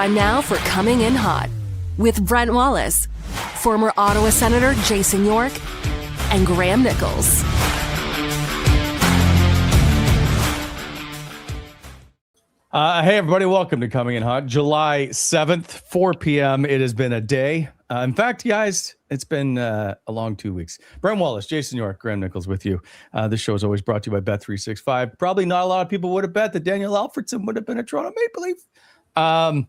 Time now for Coming In Hot with Brent Wallace, former Ottawa Senator Jason York, and Graeme Nichols. Hey, everybody. Welcome to Coming In Hot. July 7th, 4 p.m. It has been a day. In fact, guys, it's been a long 2 weeks. Brent Wallace, Jason York, Graeme Nichols with you. This show is always brought to you by Bet365. Probably not a lot of people would have bet that Daniel Alfredsson would have been a Toronto Maple Leaf.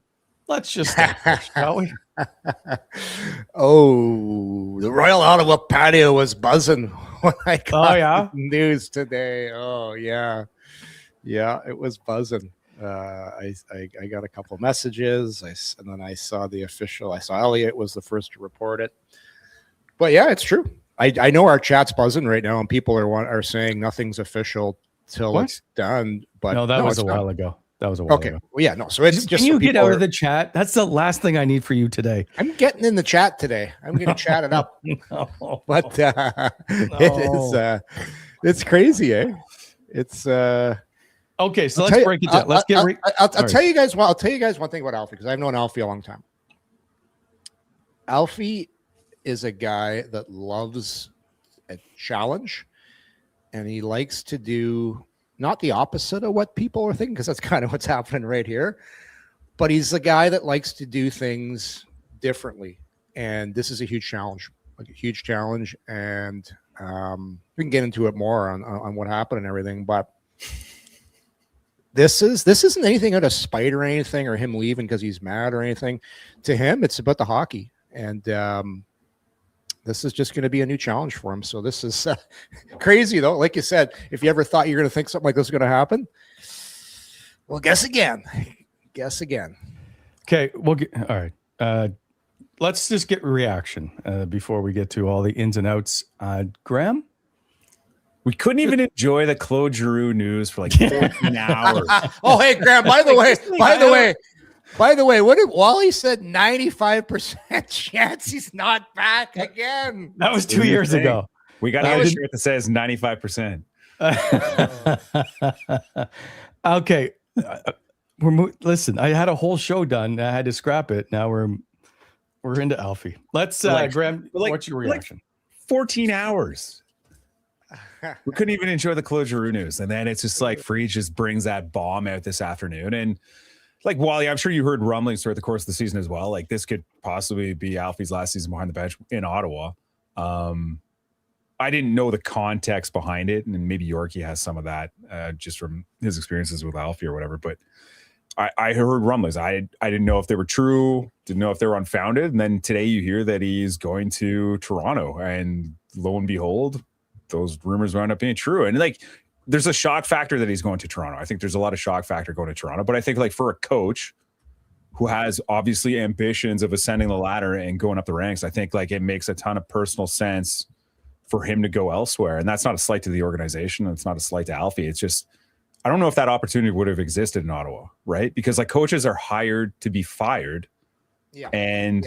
Let's just start first, shall we? Oh, the Royal Ottawa patio was buzzing when I got the news today. Oh, yeah. Yeah, it was buzzing. I got a couple of messages, and then I saw the official. I saw Elliot was the first to report it. But yeah, it's true. I know our chat's buzzing right now, and people are saying nothing's official till it's done. But no, that was a while ago. That was a while ago. Well, yeah, no. So it's just can you get out of the chat? That's the last thing I need for you today. I'm getting in the chat today. I'm going to chat it up. No. But it's crazy, eh? It's okay. So let's break it down. Let's get. I'll tell you guys. Well, I'll tell you guys one thing about Alfie, because I've known Alfie a long time. Alfie is a guy that loves a challenge, and he likes to do not the opposite of what people are thinking, because that's kind of what's happening right here. But he's a guy that likes to do things differently, and this is a huge challenge, And we can get into it more on what happened and everything, but. This isn't anything out of spite or anything, or him leaving because he's mad or anything. To him, it's about the hockey, and this is just going to be a new challenge for him. So this is crazy, though. Like you said, if you ever thought you were going to think something like this was going to happen, well, guess again. Okay, all right. Let's just get reaction before we get to all the ins and outs. Graeme? We couldn't even enjoy the Claude Giroux news for like 14 hours. Oh, hey, Graeme, by the way, what did Wally said? 95% chance he's not back again. That was 2 years ago. We got a shirt that says 95%. Okay. Listen, I had a whole show done. I had to scrap it. Now we're into Alfie. Let's Graeme, what's your reaction? 14 hours. We couldn't even enjoy the Claude Giroux news. And then it's just like Freed just brings that bomb out this afternoon. And like, Wally, I'm sure you heard rumblings throughout the course of the season as well. Like, this could possibly be Alfie's last season behind the bench in Ottawa. I didn't know the context behind it. And maybe Yorkie has some of that just from his experiences with Alfie or whatever. But I heard rumblings. I didn't know if they were true, didn't know if they were unfounded. And then today you hear that he's going to Toronto. And lo and behold, those rumors wound up being true. And like, there's a shock factor that he's going to Toronto. I think there's a lot of shock factor going to Toronto, but I think like for a coach who has obviously ambitions of ascending the ladder and going up the ranks, I think like it makes a ton of personal sense for him to go elsewhere. And that's not a slight to the organization. It's not a slight to Alfie. It's just, I don't know if that opportunity would have existed in Ottawa, right? Because like coaches are hired to be fired. Yeah. And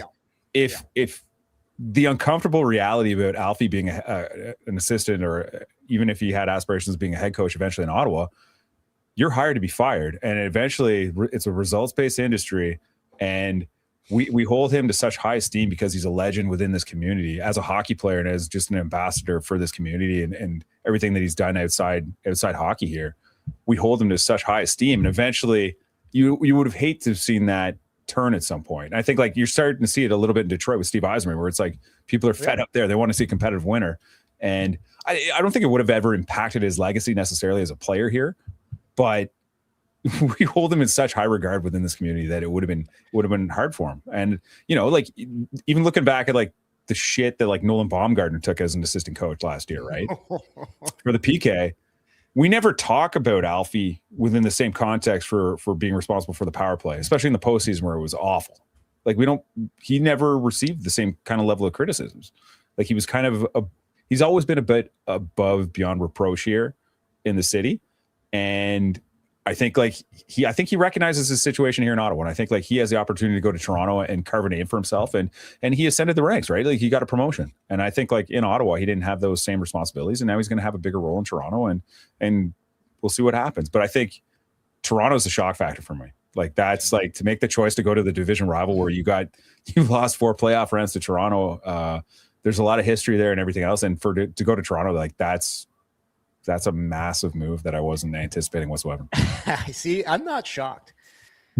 if the uncomfortable reality about Alfie being an assistant, or even if he had aspirations of being a head coach eventually in Ottawa, you're hired to be fired. And eventually it's a results-based industry. And we hold him to such high esteem because he's a legend within this community as a hockey player and as just an ambassador for this community and everything that he's done outside hockey here. We hold him to such high esteem. And eventually you would have hated to have seen that turn at some point. I think like you're starting to see it a little bit in Detroit with Steve Yzerman, where it's like people are fed up there. They want to see a competitive winner. And I don't think it would have ever impacted his legacy necessarily as a player here, but we hold him in such high regard within this community that it would have been hard for him. And, you know, like even looking back at like the shit that like Nolan Baumgartner took as an assistant coach last year, right? For the PK, we never talk about Alfie within the same context for being responsible for the power play, especially in the postseason where it was awful. Like he never received the same kind of level of criticisms. Like he was kind of he's always been a bit above beyond reproach here in the city. And I think like he recognizes his situation here in Ottawa. And I think like he has the opportunity to go to Toronto and carve a name for himself. And he ascended the ranks, right? Like he got a promotion. And I think like in Ottawa, he didn't have those same responsibilities. And now he's going to have a bigger role in Toronto and we'll see what happens. But I think Toronto's the shock factor for me. Like that's like to make the choice to go to the division rival where you lost 4 playoff rounds to Toronto. There's a lot of history there and everything else. And to go to Toronto, like that's a massive move that I wasn't anticipating whatsoever. See, I'm not shocked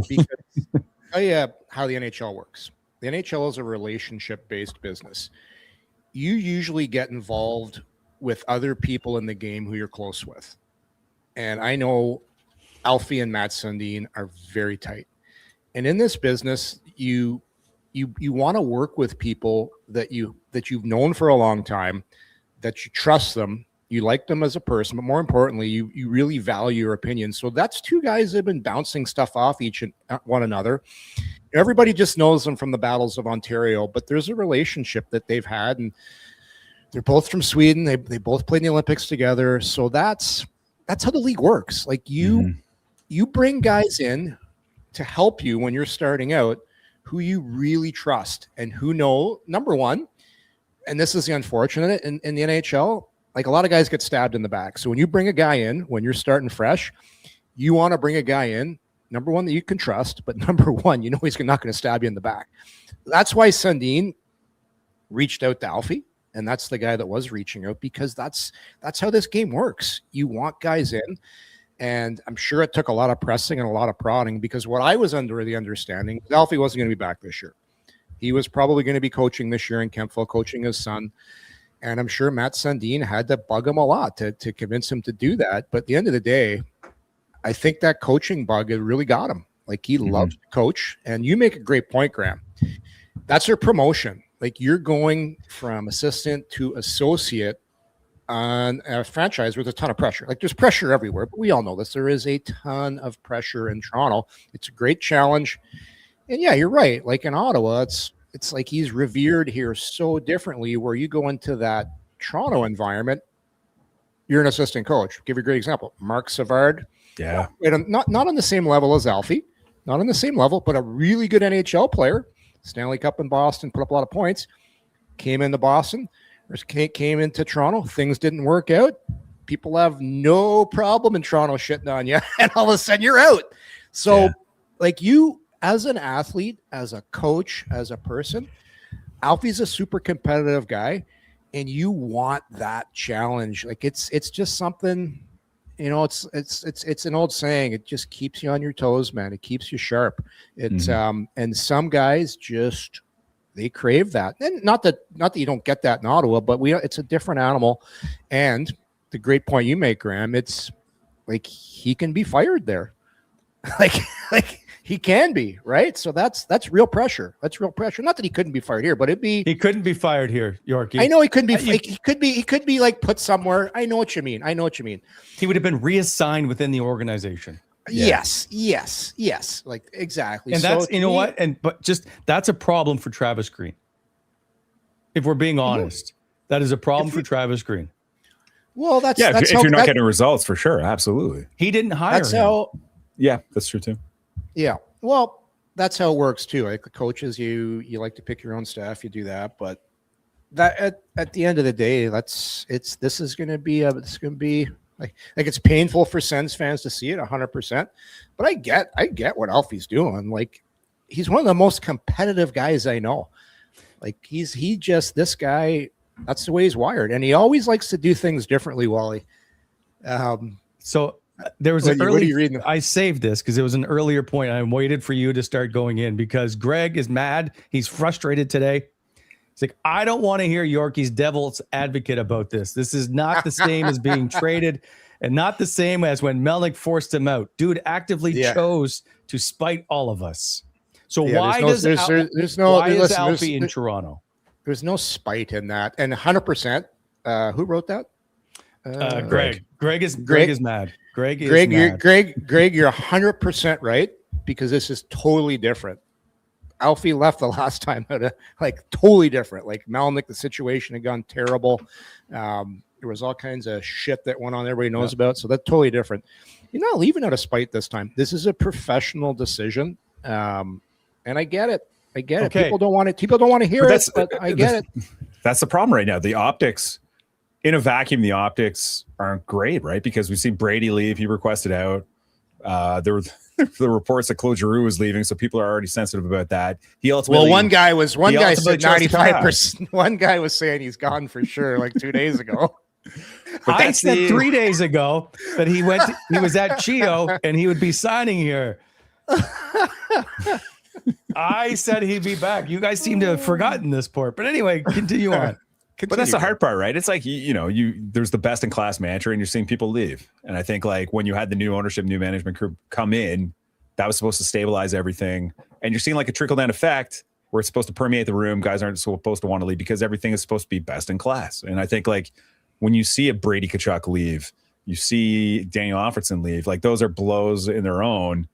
because I'll tell you how the NHL works. The NHL is a relationship-based business. You usually get involved with other people in the game who you're close with. And I know Alfie and Matt Sundin are very tight. And in this business, you want to work with people that you've known for a long time, that you trust them, you like them as a person, but more importantly, you really value your opinion. So that's 2 guys that have been bouncing stuff off each and one another. Everybody just knows them from the battles of Ontario, but there's a relationship that they've had, and they're both from Sweden. They both played in the Olympics together. So that's how the league works. Like you bring guys in to help you when you're starting out who you really trust and who know, number one, and this is the unfortunate in the NHL, like a lot of guys get stabbed in the back. So when you bring a guy in, when you're starting fresh, you want to bring a guy in, number one, that you can trust, but number one, you know he's not going to stab you in the back. That's why Sundin reached out to Alfie, and that's the guy that was reaching out, because that's how this game works. You want guys in, and I'm sure it took a lot of pressing and a lot of prodding, because what I was under the understanding, Alfie wasn't going to be back this year. He was probably going to be coaching this year in Kempville, coaching his son. And I'm sure Matt Sundin had to bug him a lot to convince him to do that. But at the end of the day, I think that coaching bug really got him. Like he loves to coach. And you make a great point, Graeme. That's your promotion. Like you're going from assistant to associate on a franchise with a ton of pressure. Like there's pressure everywhere, but we all know this. There is a ton of pressure in Toronto. It's a great challenge. And yeah, you're right. Like in Ottawa, it's like he's revered here so differently, where you go into that Toronto environment, you're an assistant coach. I'll give you a great example. Mark Savard. Yeah. Not on the same level as Alfie, not on the same level, but a really good NHL player. Stanley Cup in Boston, put up a lot of points. Came into Boston, or came into Toronto. Things didn't work out. People have no problem in Toronto shitting on you, and all of a sudden you're out. So, like you, as an athlete, as a coach, as a person, Alfie's a super competitive guy, and you want that challenge. Like it's just something, you know, it's an old saying. It just keeps you on your toes, man. It keeps you sharp. It's and some guys just, they crave that. And not that you don't get that in Ottawa, but it's a different animal. And the great point you make, Graeme, it's like he can be fired there. like he can be, right? So that's real pressure. That's real pressure. Not that he couldn't be fired here, but he couldn't be fired here, Yorkie. I know he couldn't be. He could be like put somewhere. I know what you mean. He would have been reassigned within the organization. Yeah. Yes. Like exactly. And that's, you know what? But that's a problem for Travis Green. If we're being honest, that is a problem for Travis Green. Well, that's if you're not getting results, for sure, absolutely. He didn't hire him. Yeah, that's true too. Yeah. Well, that's how it works too. Like the coaches, you like to pick your own staff, you do that, but that at the end of the day, this is going to be like it's painful for Sens fans to see it 100%, but I get what Alfie's doing. Like he's one of the most competitive guys I know. Like this guy, that's the way he's wired, and he always likes to do things differently, Wally. There was an early. I saved this because it was an earlier point. I waited for you to start going in because Greg is mad. He's frustrated today. He's like, I don't want to hear Yorkie's devil's advocate about this. This is not the same as being traded, and not the same as when Melnick forced him out. Dude actively chose to spite all of us. So why is Alfie in Toronto? There's no spite in that, and 100%. Who wrote that? Greg. Greg is mad. Greg, you're 100% right, because this is totally different. Alfie left the last time out of totally different. Like Melnick, the situation had gone terrible. There was all kinds of shit that went on everybody knows about. So that's totally different. You're not leaving out of spite this time. This is a professional decision. And I get it. Okay. People don't want to hear it, but I get it. That's the problem right now. The optics. In a vacuum, the optics aren't great, right? Because we've seen Brady leave. He requested out. There were the reports that Claude Giroux was leaving, so people are already sensitive about that. He ultimately, one guy said 95%. One guy was saying he's gone for sure, like 2 days ago. But I said 3 days ago that he was at Chio and he would be signing here. I said he'd be back. You guys seem to have forgotten this part. But anyway, continue on. But that's the hard part, right? It's like, there's the best in class manager and you're seeing people leave. And I think like when you had the new ownership, new management crew come in, that was supposed to stabilize everything. And you're seeing like a trickle down effect where it's supposed to permeate the room. Guys aren't supposed to want to leave because everything is supposed to be best in class. And I think like when you see a Brady Tkachuk leave, you see Daniel Alfredsson leave, like those are blows in their own.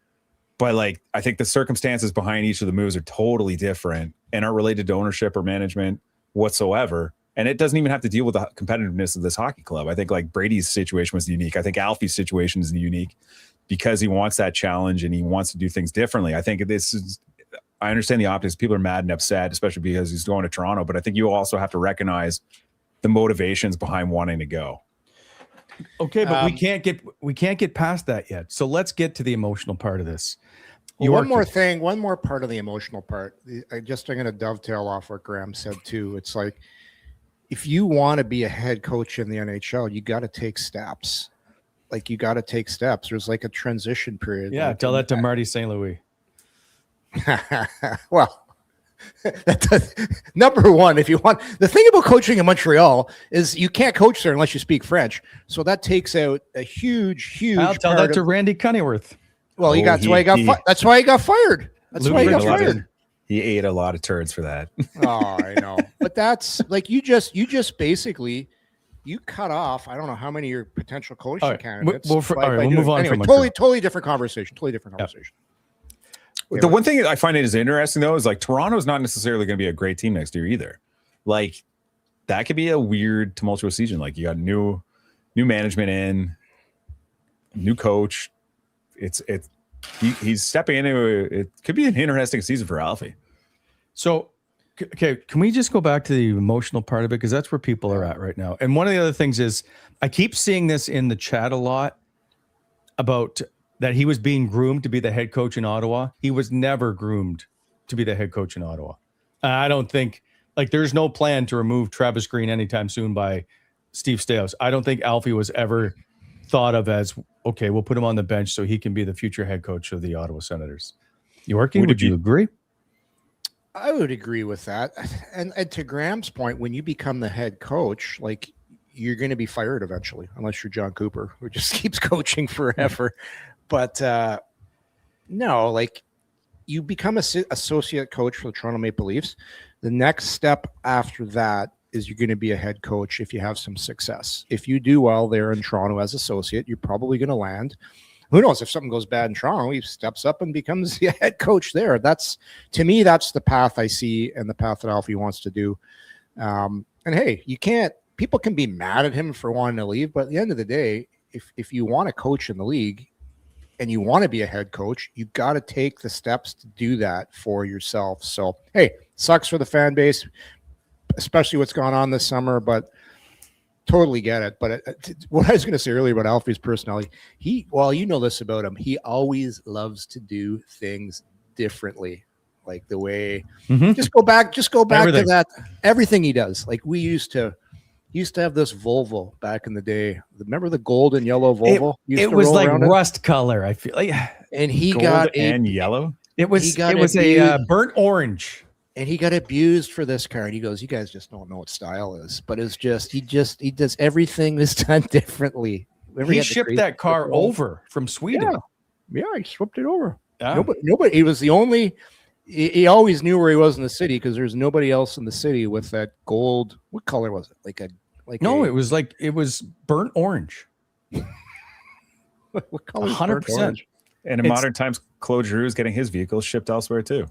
But like, I think the circumstances behind each of the moves are totally different and aren't related to ownership or management whatsoever. And it doesn't even have to deal with the competitiveness of this hockey club. I think like Brady's situation was unique. I think Alfie's situation is unique because he wants that challenge and he wants to do things differently. I think I understand the optics. People are mad and upset, especially because he's going to Toronto. But I think you also have to recognize the motivations behind wanting to go. Okay, but we can't get past that yet. So let's get to the emotional part of this. One more part of the emotional part. I'm going to dovetail off what Graeme said too. It's like, if you want to be a head coach in the NHL, you got to take steps. Like you got to take steps. There's like a transition period. Yeah, tell that to Marty St. Louis. Well, number one, if you want, the thing about coaching in Montreal is you can't coach there unless you speak French. So that takes out a huge. I'll tell that to Randy Cunneyworth. Well, that's why he got fired. That's why he got fired. He ate a lot of turds for that. Oh, I know. But that's like you just basically cut off. I don't know how many of your potential coaching candidates. We'll move on. Anyway, totally different conversation. The one thing I find it is interesting though is like Toronto's not necessarily going to be a great team next year either. Like that could be a weird, tumultuous season. Like you got new management in, new coach. He's stepping into it could be an interesting season for Alfie. So, okay, can we just go back to the emotional part of it? Because that's where people are at right now. And one of the other things is I keep seeing this in the chat a lot about that he was being groomed to be the head coach in Ottawa. He was never groomed to be the head coach in Ottawa. I don't think, like, there's no plan to remove Travis Green anytime soon by Steve Staios. I don't think Alfie was ever thought of as, okay, we'll put him on the bench so he can be the future head coach of the Ottawa Senators. Yorkie, would you agree? I would agree with that. And to Graham's point, when you become the head coach, like you're going to be fired eventually, unless you're John Cooper, who just keeps coaching forever. But no, like you become an associate coach for the Toronto Maple Leafs. The next step after that is you're going to be a head coach if you have some success. If you do well there in Toronto as associate, you're probably going to land. Who knows, if something goes bad in Toronto, he steps up and becomes the head coach there. That's, to me, that's the path I see and the path that Alfie wants to do. And hey, people can be mad at him for wanting to leave, but at the end of the day, if you want to coach in the league and you want to be a head coach, you got to take the steps to do that for yourself. So, hey, sucks for the fan base, especially what's gone on this summer, but totally get it. But what I was going to say earlier about Alfie's personality, you know this about him, he always loves to do things differently. Like the way, just go back everything. To that, everything he does. Like we used to have this Volvo back in the day. Remember the gold and yellow Volvo? It was like rust color, I feel like. And he gold got and yellow. It was a burnt orange. And he got abused for this car. And he goes, "You guys just don't know what style is." But it's just he does everything this time differently. He shipped that car over from Sweden. Yeah, he shipped it over. Yeah. Nobody. He was the only. He always knew where he was in the city because there's nobody else in the city with that gold. What color was it? It was burnt orange. What color? 100%. And in modern times, Claude Giroux is getting his vehicles shipped elsewhere too.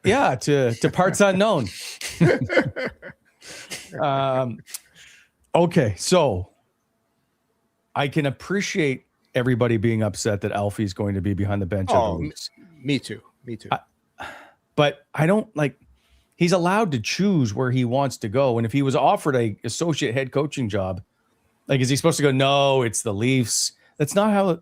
To parts unknown. Okay, so I can appreciate everybody being upset that Alfie's going to be behind the bench. Me too. But I don't he's allowed to choose where he wants to go. And if he was offered a associate head coaching job, is he supposed to go, no, it's the Leafs? That's not how,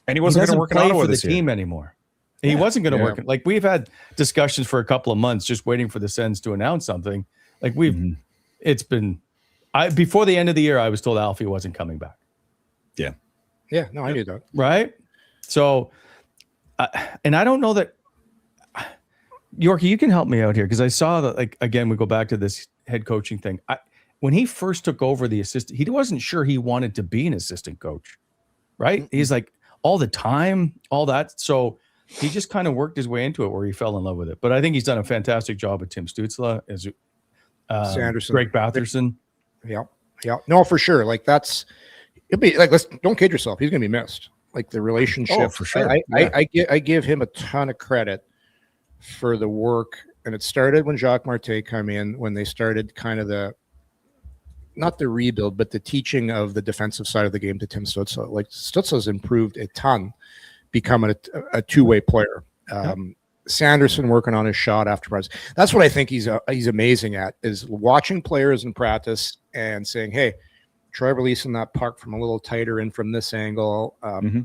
And he wasn't going to work in Ottawa for the this year. team anymore. He wasn't going to work. Like, we've had discussions for a couple of months just waiting for the Sens to announce something. Like, it's been before the end of the year, I was told Alfie wasn't coming back. Yeah. No, I knew that. Right. So, and I don't know that Yorkie, you can help me out here, because I saw that, like, again, we go back to this head coaching thing. When he first took over the assistant, he wasn't sure he wanted to be an assistant coach, right? He's like, all the time, all that. So he just kind of worked his way into it where he fell in love with it. But I think he's done a fantastic job with Tim Stützle, as Sanderson, Greg Batherson. Yeah. No, for sure. Like, it'll be like, don't kid yourself. He's going to be missed. Like, the relationship. For sure. I give him a ton of credit for the work. And it started when Jacques Martin came in, when they started kind of not the rebuild, but the teaching of the defensive side of the game to Tim Stützle. Like, Stützle's improved a ton, becoming a two-way player. Sanderson working on his shot afterwards. That's what I think he's amazing at, is watching players in practice and saying, hey, try releasing that puck from a little tighter in from this angle.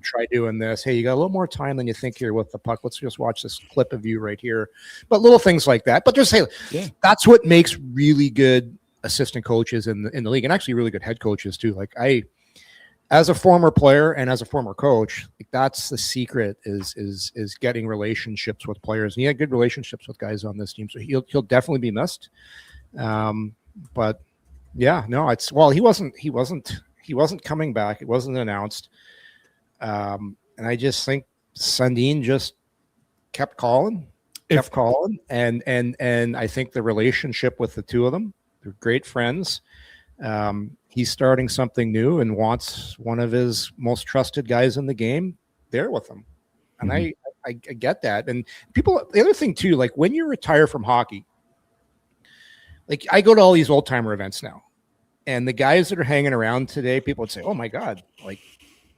Try doing this. Hey, you got a little more time than you think here with the puck. Let's just watch this clip of you right here. But little things like that. But just, hey, that's what makes really good assistant coaches in the league, and actually really good head coaches too. Like, as a former player and as a former coach, like, that's the secret, is getting relationships with players. And he had good relationships with guys on this team, so he'll definitely be missed. But yeah, no, he wasn't coming back. It wasn't announced. And I just think Sundin just kept calling. And I think the relationship with the two of them, they're great friends. He's starting something new and wants one of his most trusted guys in the game there with him. And I get that. And people, the other thing too, like, when you retire from hockey, like, I go to all these old timer events now, and the guys that are hanging around today, people would say, oh my God, like,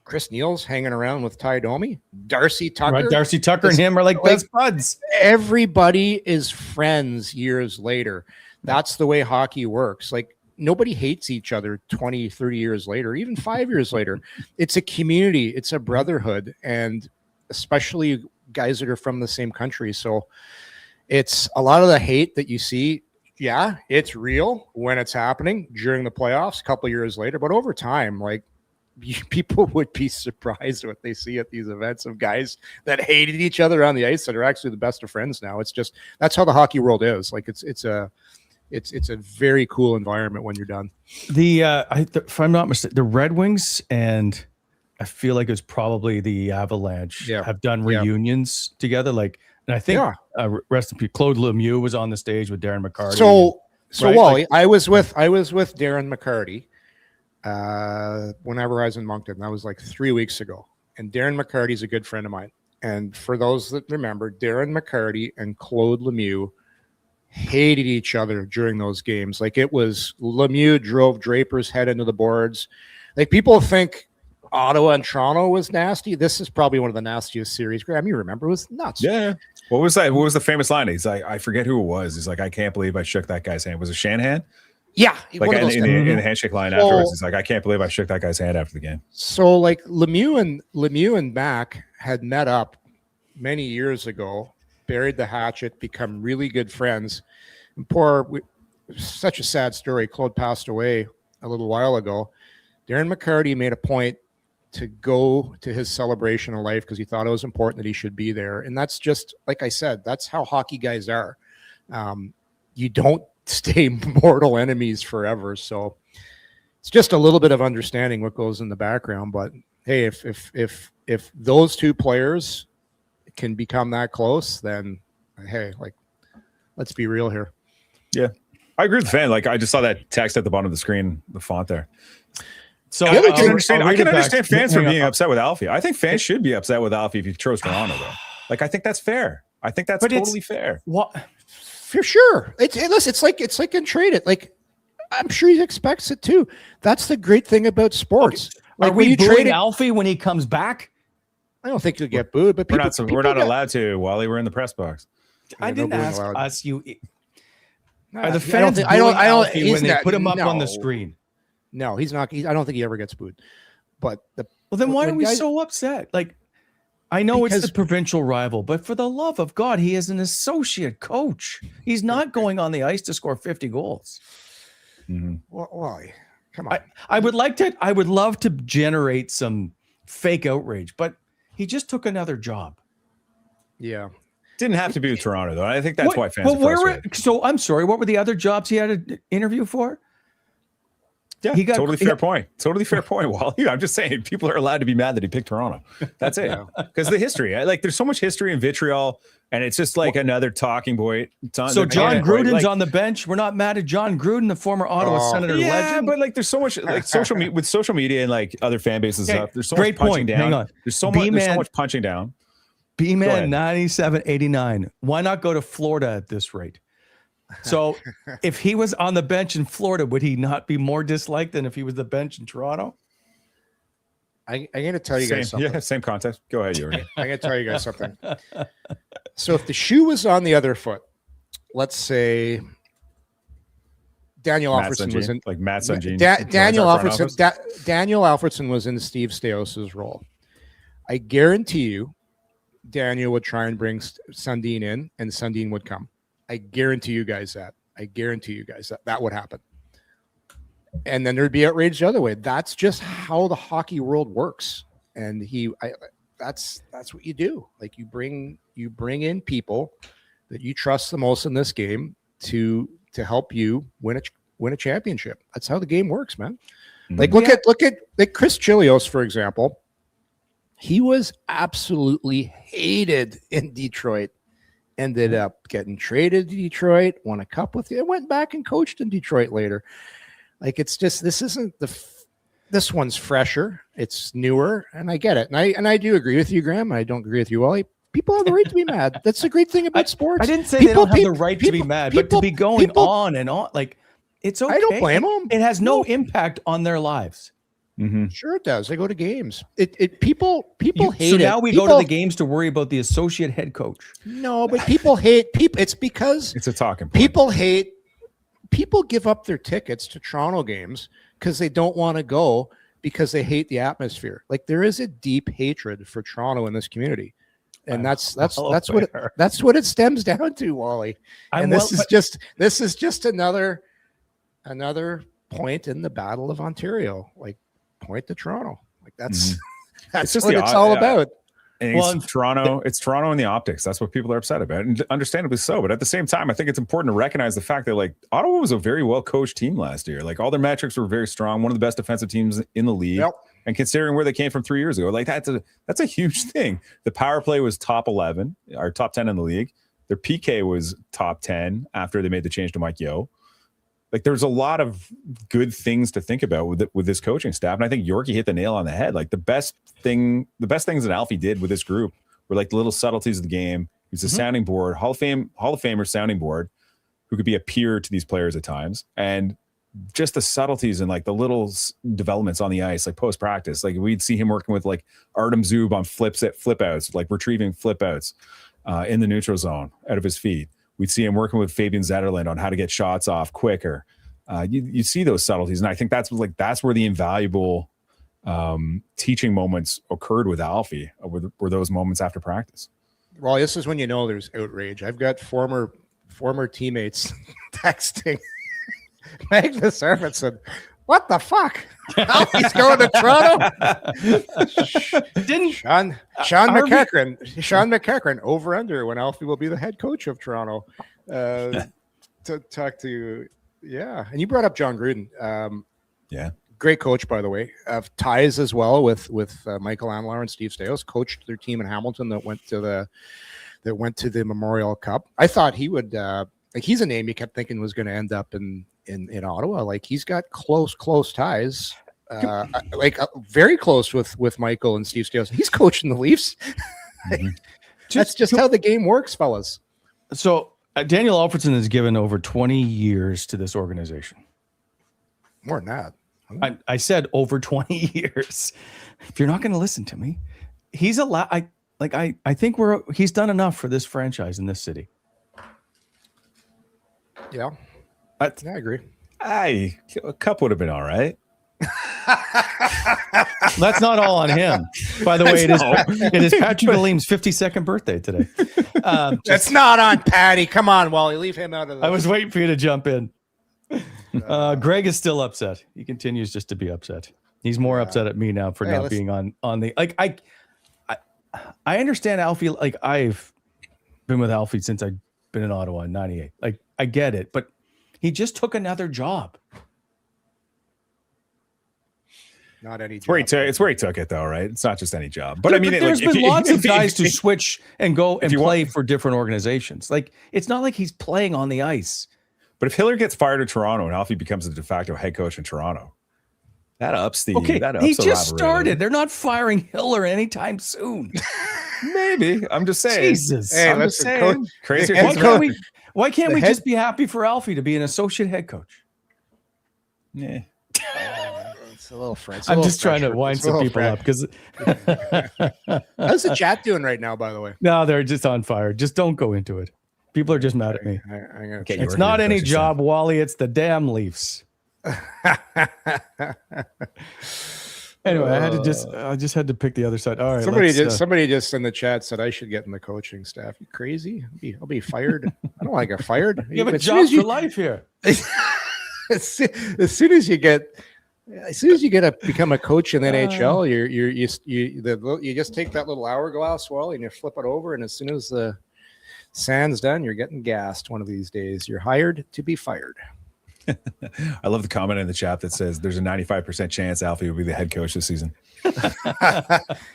Chris Neal's hanging around with Ty Domi, Darcy Tucker. Right, Darcy Tucker and him are like best buds. Everybody is friends years later. That's the way hockey works. Like, nobody hates each other 20, 30 years later, even 5 years later. It's a community. It's a brotherhood. And especially guys that are from the same country. So it's a lot of the hate that you see. Yeah, it's real when it's happening during the playoffs a couple of years later. But over time, like, people would be surprised what they see at these events of guys that hated each other on the ice that are actually the best of friends now. It's just, that's how the hockey world is. Like, it's a very cool environment when you're done. If I'm not mistaken, the Red Wings, and I feel like it's probably the Avalanche, have done reunions together. Like, and I think rest in peace, Claude Lemieux was on the stage with Darren McCarty. So Wally, like, I was with Darren McCarty whenever I was in Moncton. That was like 3 weeks ago. And Darren McCarty's a good friend of mine. And for those that remember, Darren McCarty and Claude Lemieux hated each other during those games. Like, it was, Lemieux drove Draper's head into the boards. Like, people think Ottawa and Toronto was nasty. This is probably one of the nastiest series. Graeme, you remember, it was nuts. Yeah. What was that? What was the famous line? He's like, I forget who it was. He's like, I can't believe I shook that guy's hand. Was it Shanahan? Yeah. Like, in the handshake line afterwards, he's like, I can't believe I shook that guy's hand after the game. So, like, Lemieux and Mac had met up many years ago, buried the hatchet, become really good friends. And such a sad story. Claude passed away a little while ago. Darren McCarty made a point to go to his celebration of life because he thought it was important that he should be there. And that's just, like I said, that's how hockey guys are. You don't stay mortal enemies forever. So it's just a little bit of understanding what goes in the background. But hey, if those two players can become that close, then hey, like, let's be real here. Yeah, I agree with the fan. Like, I just saw that text at the bottom of the screen, the font there. So I can understand fans for being upset with Alfie. I think fans should be upset with Alfie if he chose Toronto, though. Like, I think that's fair. I think that's totally fair. What? For sure. It's like in trade it. Like, I'm sure he expects it too. That's the great thing about sports. Okay. Like, are we booing Alfie when he comes back? I don't think he'll get booed, but we're not allowed to, Wally. We're in the press box. I didn't ask us. Are the fans booing Alfie when they put him up on the screen? No, he's not. I don't think he ever gets booed. But then why are we so upset? Like, I know it's the provincial rival, but for the love of God, he is an associate coach. He's not going on the ice to score 50 goals. Mm-hmm. Well, come on. I would love to generate some fake outrage, but he just took another job. Yeah. Didn't have to be with Toronto, though. I think that's why fans are frustrated. So I'm sorry, what were the other jobs he had an interview for? Yeah, totally fair point. Totally fair point, Wally. I'm just saying people are allowed to be mad that he picked Toronto. That's it. Because the history, there's so much history and vitriol, and it's just like another talking point. So John Gruden's on the bench. We're not mad at John Gruden, the former Ottawa Senator legend. But there's so much social media and like other fan bases and stuff. There's so much punching down. Hang on. There's so much punching down. B-Man 9789. Why not go to Florida at this rate? So if he was on the bench in Florida, would he not be more disliked than if he was the bench in Toronto? I'm going to tell you guys something. Yeah, same context. Go ahead, Yuri. I'm going to tell you guys something. So if the shoe was on the other foot, let's say Daniel Alfredsson was in like Matt Sungin. Daniel Alfredsson was in Steve Staios' role. I guarantee you Daniel would try and bring Sundin in, and Sundin would come. I guarantee you guys that. That would happen. And then there'd be outrage the other way. That's just how the hockey world works. And that's what you do. Like you bring in people that you trust the most in this game to help you win a championship. That's how the game works, man. Like look at like Chris Chelios, for example. He was absolutely hated in Detroit. Ended up getting traded to Detroit, won a cup with it, went back and coached in Detroit later. Like it's just this one's fresher, it's newer, and I get it. And I do agree with you, Graeme. I don't agree with you, Wally. People have the right to be mad. That's the great thing about sports. I didn't say they don't have the right to be mad, but to be going on and on, like it's okay. I don't blame them. It has no impact on their lives. Mm-hmm. Sure it does. They go to games. People hate it. So now we go to the games to worry about the associate head coach. No, but people hate people. It's because it's a talking point. People give up their tickets to Toronto games because they don't want to go because they hate the atmosphere. Like there is a deep hatred for Toronto in this community. And that's what it stems down to, Wally. And this is just another point in the Battle of Ontario. Like point to Toronto. Like that's just what it's all about. And it's Toronto and the optics. That's what people are upset about, and understandably so. But at the same time, I think it's important to recognize the fact that like Ottawa was a very well coached team last year. Like all their metrics were very strong, one of the best defensive teams in the league. Yep. And considering where they came from 3 years ago, like that's a huge thing. The power play was top 11 or top 10 in the league. Their PK was top 10 after they made the change to Mike Yeo. Like there's a lot of good things to think about with this coaching staff. And I think Yorkie hit the nail on the head. Like the best things that Alfie did with this group were like the little subtleties of the game. He's a sounding board, Hall of Famer sounding board who could be a peer to these players at times. And just the subtleties and like the little developments on the ice, like post practice, like we'd see him working with like Artem Zub on flip outs, like retrieving flip outs in the neutral zone out of his feet. We'd see him working with Fabian Zetterlund on how to get shots off quicker. You see those subtleties, and I think that's where the invaluable teaching moments occurred with Alfie. Were those moments after practice? Well, this is when you know there's outrage. I've got former teammates texting Magnus Arvidsson. What the fuck? Alfie's going to Toronto. Sean McEachran over under when Alfie will be the head coach of Toronto. To talk to you, yeah. And you brought up John Gruden. Great coach, by the way. Ties as well with Michael Andlauer and Steve Staios. Coached their team in Hamilton that went to the Memorial Cup. I thought he would. He's a name you kept thinking was going to end up in Ottawa. Like he's got close ties, very close with Michael and Steve Staios. He's coaching the Leafs. That's just how the game works, fellas. So Daniel Alfredsson has given over 20 years to this organization. More than that. I said over 20 years. If you're not going to listen to me, he's allowed. I think he's done enough for this franchise in this city. Yeah. I agree. A cup would have been all right. That's not all on him. By the way, it is Patrick Aleem's 52nd birthday today. That's not on Patty. Come on, Wally. Leave him out of this. I was waiting for you to jump in. Greg is still upset. He continues just to be upset. He's more upset at me now for not being on the like. I understand Alfie. Like I've been with Alfie since I've been in Ottawa in '98. Like I get it, but he just took another job. Not any. It's where he took it, though, right? It's not just any job. But I mean, there's been lots of guys to switch and go and play for different organizations. Like it's not like he's playing on the ice. But if Hiller gets fired at Toronto and Alfie becomes the de facto head coach in Toronto, that ups the. Okay, that ups he the just rivalry. started. They're not firing Hiller anytime soon. Maybe. I'm just saying. Jesus. Hey, I'm just saying. Crazy. Why can't we just be happy for Alfie to be an associate head coach? Yeah. It's a little French. I'm just trying to wind some people up because. How's the chat doing right now? By the way, no, they're just on fire. Just don't go into it. People are just mad at me. It's not any job, Wally. It's the damn Leafs. Anyway, I just had to pick the other side. All right. Somebody just in the chat said I should get in the coaching staff. You crazy? I'll be fired. I don't want to get fired. You have a job for life here. As soon as you get to become a coach in the NHL, you just take that little hourglass, Wally, and you flip it over, and as soon as the sand's done, you're getting gassed one of these days. You're hired to be fired. I love the comment in the chat that says there's a 95% chance Alfie will be the head coach this season.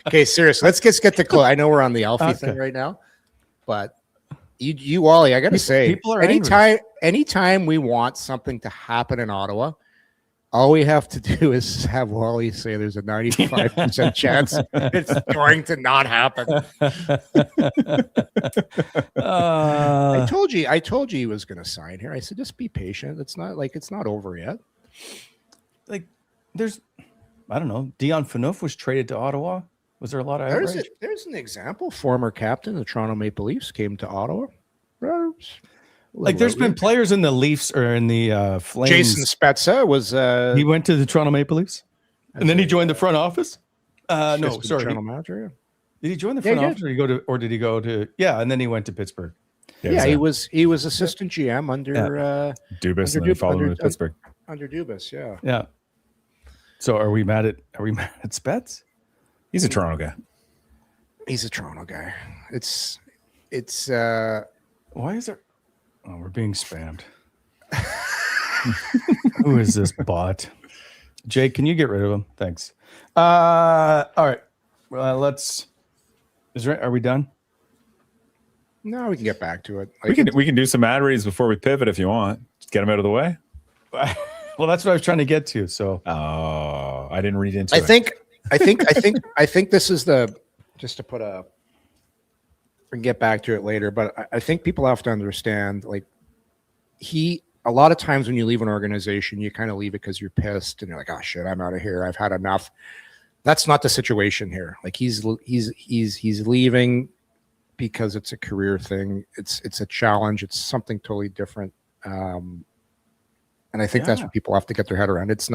Okay, seriously, let's just get to Claude. I know we're on the Alfie thing right now, but you Wally, I got to say, anytime we want something to happen in Ottawa, all we have to do is have Wally say there's a 95% chance it's going to not happen. I told you he was going to sign here. I said, just be patient. It's not over yet. Like I don't know. Dion Phaneuf was traded to Ottawa. Was there a lot of outrage? There's an example. Former captain of the Toronto Maple Leafs came to Ottawa. Like there's been players in the Leafs or in the Flames. Jason Spezza was. He went to the Toronto Maple Leafs, and then he joined the front office. No, sorry. General manager. Did he join the front office, or did he go to? Yeah, and then he went to Pittsburgh. Yeah, he was assistant GM under Dubas, and then followed him to Pittsburgh. Under Dubas, yeah. Yeah. So are we mad at Spets? He's a Toronto guy. He's a Toronto guy. It's. Why is there? Oh, we're being spammed. Who is this bot? Jake, can you get rid of him? Thanks. All right. Well, are we done? No, we can get back to it. We can do some ad reads before we pivot if you want. Just get them out of the way. Well, that's what I was trying to get to. So, I didn't read into it. I think this is just to put a. We can get back to it later, but I think people have to understand, like, a lot of times when you leave an organization, you kind of leave it because you're pissed and you're like, oh shit, I'm out of here. I've had enough. That's not the situation here. Like he's leaving because it's a career thing. It's a challenge. It's something totally different. And I think that's what people have to get their head around. It's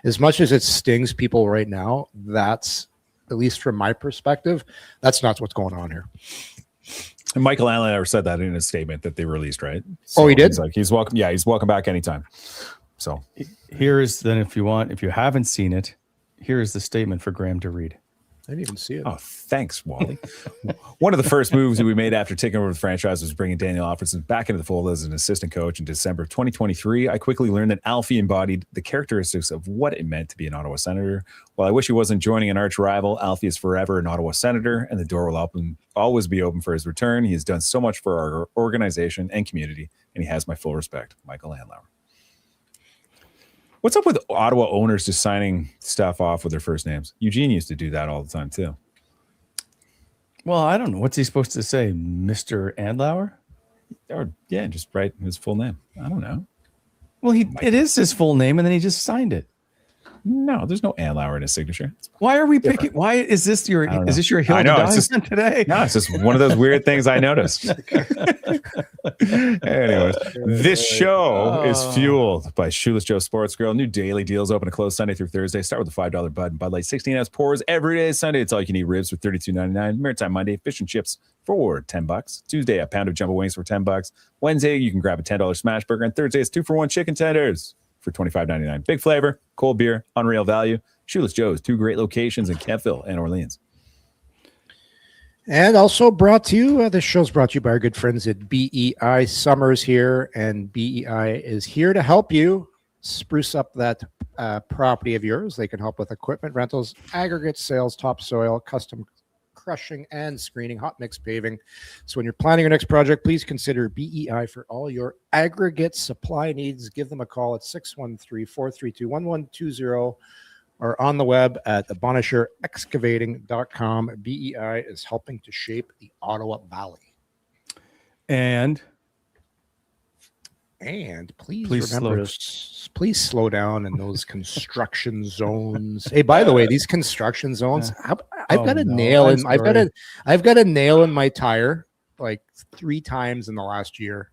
as much as it stings people right now. That's, at least from my perspective, that's not what's going on here. And Michael Allen said that in his statement that they released, right? So oh, he did? He's welcome. Yeah, he's welcome back anytime. So here is then, if you haven't seen it, here is the statement for Graeme to read. I didn't even see it. Oh, thanks, Wally. One of the first moves that we made after taking over the franchise was bringing Daniel Alfredsson back into the fold as an assistant coach in December of 2023. I quickly learned that Alfie embodied the characteristics of what it meant to be an Ottawa Senator. While I wish he wasn't joining an arch rival, Alfie is forever an Ottawa Senator, and the door will always be open for his return. He has done so much for our organization and community, and he has my full respect. Michael Andlauer. What's up with Ottawa owners just signing stuff off with their first names? Eugene used to do that all the time, too. Well, I don't know. What's he supposed to say? Mr. Andlauer? Or, yeah, just write his full name. I don't know. Well, it is his full name, and then he just signed it. No, there's no Andlauer in his signature. Why are we picking? Why is this your hill to die on today? No, it's just one of those weird things I noticed. Anyways, this show is fueled by Shoeless Joe Sports Grill. New daily deals open and close Sunday through Thursday. Start with a $5 Bud and Bud Light 16-ounce pours every day. Sunday, it's all you can eat ribs for $32.99. Maritime Monday, fish and chips for $10. Tuesday, a pound of jumbo wings for $10. Wednesday, you can grab a $10 smash burger. And Thursday, it's 2-for-1 chicken tenders for $25.99. Big flavor, cold beer, unreal value. Shoeless Joe's, 2 great locations in Kempville and Orleans. And also brought to you, this show's brought to you by our good friends at BEI. Summer's here, and BEI is here to help you spruce up that property of yours. They can help with equipment rentals, aggregate sales, topsoil, custom crushing and screening, hot mix paving. So when you're planning your next project, please consider BEI for all your aggregate supply needs. Give them a call at 613-432-1120 or on the web at abonisherexcavating.com. BEI is helping to shape the Ottawa Valley. And please remember, please slow down in those construction zones. Hey, by the way, these construction zones, I've got a nail in my tire like 3 times in the last year.